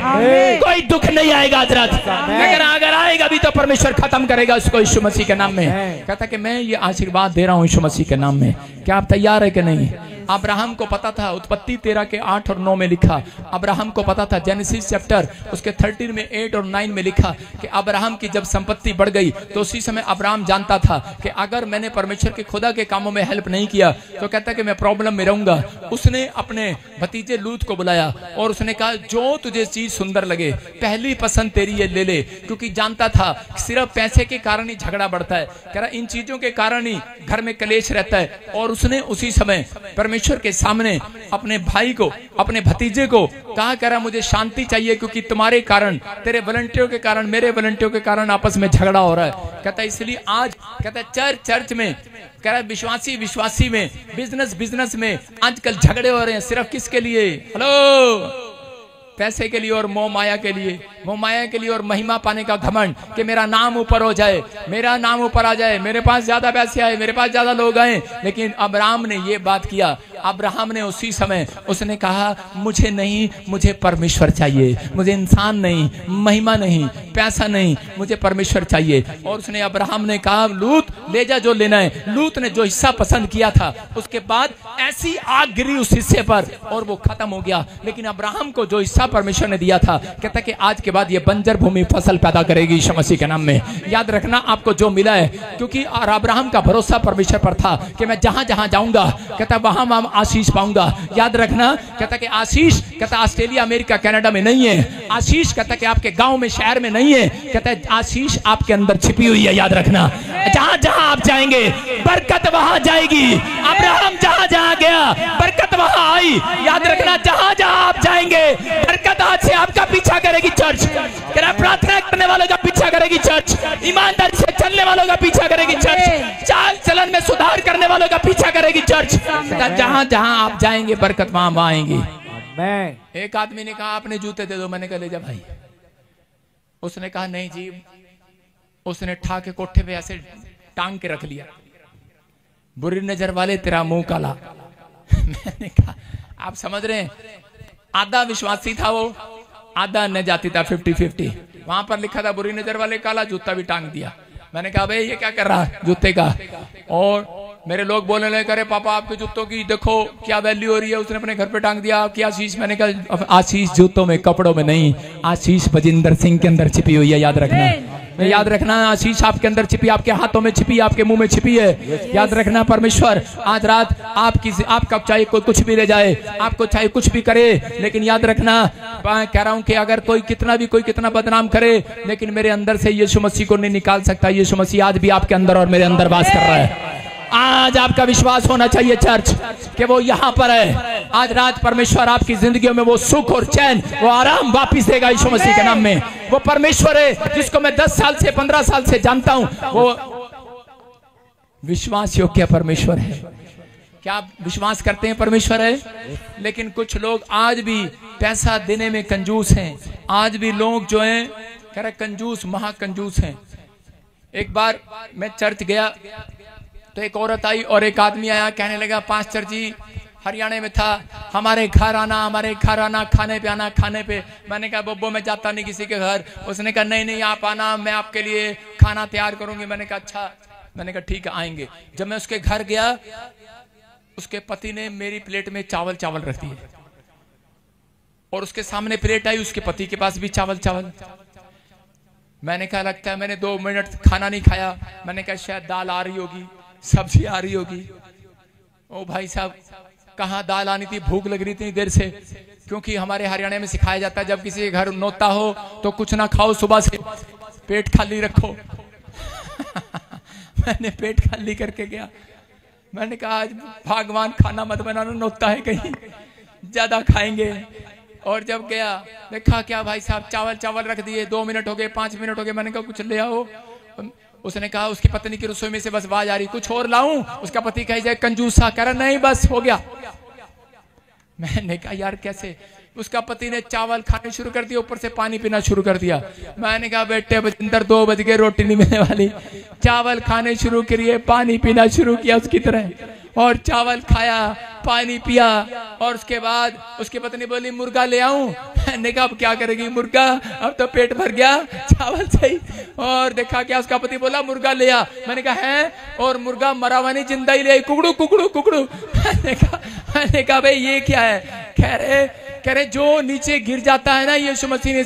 कोई दुख नहीं आएगा आज रात। मैं कह रहा अगर आएगा भी तो परमेश्वर खत्म करेगा उसको यीशु मसीह के नाम में। कहता कि मैं ये आशीर्वाद दे रहा हूं यीशु मसीह के नाम में। क्या आप तैयार है कि नहीं? अब्राहम को पता था, उत्पत्ति 13 के 8 और 9 में लिखा, अब्राहम को पता था, जेनेसिस चैप्टर उसके 13 में 8 और 9 में लिखा कि अब्राहम की जब संपत्ति बढ़ गई तो उसी समय अब्राहम जानता था कि अगर मैंने परमेश्वर के खुदा के कामों में हेल्प नहीं किया तो कहता कि मैं प्रॉब्लम में रहूंगा। उसने अपने भतीजे लूत को बुलाया और उसने कहा जो तुझे चीज सुंदर लगे, पहली पसंद तेरी ये ले ले, क्योंकि जानता था सिर्फ पैसे के कारण ही झगड़ा बढ़ता है, कह रहा इन चीजों के कारण ही घर में कलेश रहता है। और उसने उसी समय परमेश्वर के सामने अपने भाई को, अपने भतीजे को कहा, कह रहा मुझे शांति चाहिए क्योंकि तुम्हारे कारण, तेरे वॉलंटियरों के कारण, मेरे वॉलंटियरों के कारण आपस में झगड़ा हो रहा है। कहता इसलिए आज कहता चर्च में, कह रहा विश्वासी में, बिजनेस में आजकल झगड़े हो रहे हैं। सिर्फ किसके लिए? हेलो, पैसे के लिए और मोह माया के लिए, मोह माया के लिए और महिमा पाने का घमंड कि मेरा नाम ऊपर हो जाए, मेरा नाम ऊपर आ जाए, मेरे पास ज्यादा पैसे आए, मेरे पास ज्यादा लोग आए। लेकिन अब्राहम ने ये बात किया, अब्राहम ने उसी समय उसने कहा मुझे नहीं, मुझे परमेश्वर चाहिए, मुझे इंसान नहीं, महिमा नहीं, पैसा नहीं, मुझे परमेश्वर चाहिए। और उसने अब्राहम ने कहा लूत ले जा जो लेना है। लूत ने जो हिस्सा पसंद किया था उसके बाद ऐसी आग गिरी उस हिस्से पर और वो खत्म हो गया। लेकिन अब्राहम को जो हिस्सा परमेश्वर ने दिया था, कहता कि आज के बाद ये बंजर भूमि फसल पैदा करेगी यीशु मसीह के नाम में। याद रखना आपको जो मिला है, क्योंकि और अब्राहम का भरोसा परमेश्वर पर था कि मैं जहां जहां जाऊंगा कहता वहां मैं आशीष पाऊंगा। याद रखना कहता कि आशीष कहता ऑस्ट्रेलिया अमेरिका कनाडा में नहीं है, आशीष कहता कि आपके गांव में शहर में नहीं है, कहता है आशीष आपके अंदर छिपी हुई है। याद रखना जहां जहां आप जाएंगे बरकत वहां जाएगी। अब्राहम जहां जहां गया बरकत वहां आई। याद रखना जहां जहां आप जाएंगे बरकत आज से आपका पीछा करेगी चर्च। प्रार्थना करने वालों का पीछा करेगी चर्च, ईमानदारी से चलने वालों का पीछा करेगी चर्च, चाल चलन में सुधार करने वालों का पीछा करेगी चर्च। जहां जहां आप जाएंगे बरकत वहां आएंगी। एक आदमी ने कहा आपने जूते दे दो, मैंने कहा ले जा भाई। उसने कहा नहीं जी, उसने ठा के कोठे पे ऐसे टांग के रख लिया, बुरी नजर वाले तेरा मुंह काला। मैंने कहा आप समझ रहे हैं, आधा विश्वासी था वो, आधा न जाती था 50-50। वहां पर लिखा था बुरी नजर वाले काला, जूता भी टांग दिया। मैंने कहा भाई ये क्या कर रहा है जूते का। और मेरे लोग बोलने लगे अरे पापा आपके जूतों की देखो क्या वैल्यू हो रही है, उसने अपने घर पे टांग दिया आपकी आशीष। मैंने कहा आशीष जूतों में कपड़ों में नहीं, आशीष बजिंदर सिंह के अंदर छिपी हुई है। याद रखना, याद रखना आशीष आपके अंदर छिपी, आपके हाथों में छिपी, आपके मुंह में छिपी है। याद रखना परमेश्वर आज रात आपका चाहे कोई कुछ भी ले जाए, आपको चाहे कुछ भी करे, लेकिन याद रखना कह रहा हूं कि अगर कोई कितना बदनाम करे, लेकिन मेरे अंदर से यीशु मसीह को नहीं निकाल सकता। यीशु मसीह आज भी आपके अंदर और मेरे अंदर वास कर रहा है। आज आपका विश्वास होना चाहिए चर्च कि वो यहाँ पर है। आज रात परमेश्वर आपकी जिंदगियों में वो सुख और चैन, वो आराम वापिस देगा यीशु मसीह के नाम में। वो परमेश्वर है जिसको मैं 10 साल से 15 साल से जानता हूं, वो विश्वास योग्य परमेश्वर है। क्या आप विश्वास करते हैं परमेश्वर है? लेकिन कुछ लोग आज भी पैसा देने में कंजूस हैं। आज भी लोग जो हैं कह रहे कंजूस, महाकंजूस हैं। एक बार मैं चर्च गया तो एक औरत आई और एक आदमी आया, कहने लगा पास्टर जी हरियाणा में था, हमारे घर आना खाने पे आना खाने पे। मैंने कहा बब्बो मैं जाता नहीं किसी के घर। उसने कहा नहीं आप आना, मैं आपके लिए खाना तैयार करूंगी। मैंने कहा अच्छा। मैंने कहा ठीक है आएंगे। जब मैं उसके घर गया, उसके पति ने मेरी प्लेट में चावल रख दिए और उसके सामने प्लेट आई, उसके पति के पास भी चावल। मैंने कहा लगता है मैंने 2 मिनट खाना नहीं खाया। मैंने कहा शायद दाल आ रही होगी, सब्जी आ रही होगी। ओ भाई साहब कहाँ दाल आनी थी, भूख लग रही थी देर से। क्योंकि हमारे हरियाणा में सिखाया जाता है जब किसी के घर नौता हो तो कुछ ना खाओ, सुबह से पेट खाली रखो। मैंने पेट खाली करके गया। मैंने कहा आज भगवान खाना मत बनाना, नौता है कहीं ज्यादा खाएंगे। और जब गया देखा क्या भाई साहब चावल रख दिए, 2 मिनट हो गए, 5 मिनट हो गए। मैंने कहा कुछ ले आओ। उसने कहा उसकी पत्नी की रसोई में से बस आवाज आ रही कुछ और लाऊं। उसका पति कह जाए कंजूसा, कह रहा नहीं बस हो गया। मैंने कहा यार कैसे। उसका पति ने चावल खाने शुरू कर दिया, ऊपर से पानी पीना शुरू कर दिया। मैंने कहा बेटे बजिंदर 2 बज गए, रोटी नहीं मिलने वाली। चावल खाने शुरू करिए, पानी पीना शुरू किया उसकी तरह, और चावल खाया, पानी पिया। और उसके बाद उसकी पत्नी बोली मुर्गा ले आऊं। मैंने कहा अब क्या करेगी मुर्गा, अब तो पेट भर गया, चावल सही। और देखा क्या उसका पति बोला मुर्गा ले आ। मैंने कहा है, और मुर्गा मरा हुआ नहीं जिंदा ही ले आई, कुकड़ू। मैंने कहा भाई ये क्या है। कह रहे जो नीचे गिर जाता है ना, यीशु मसीह ने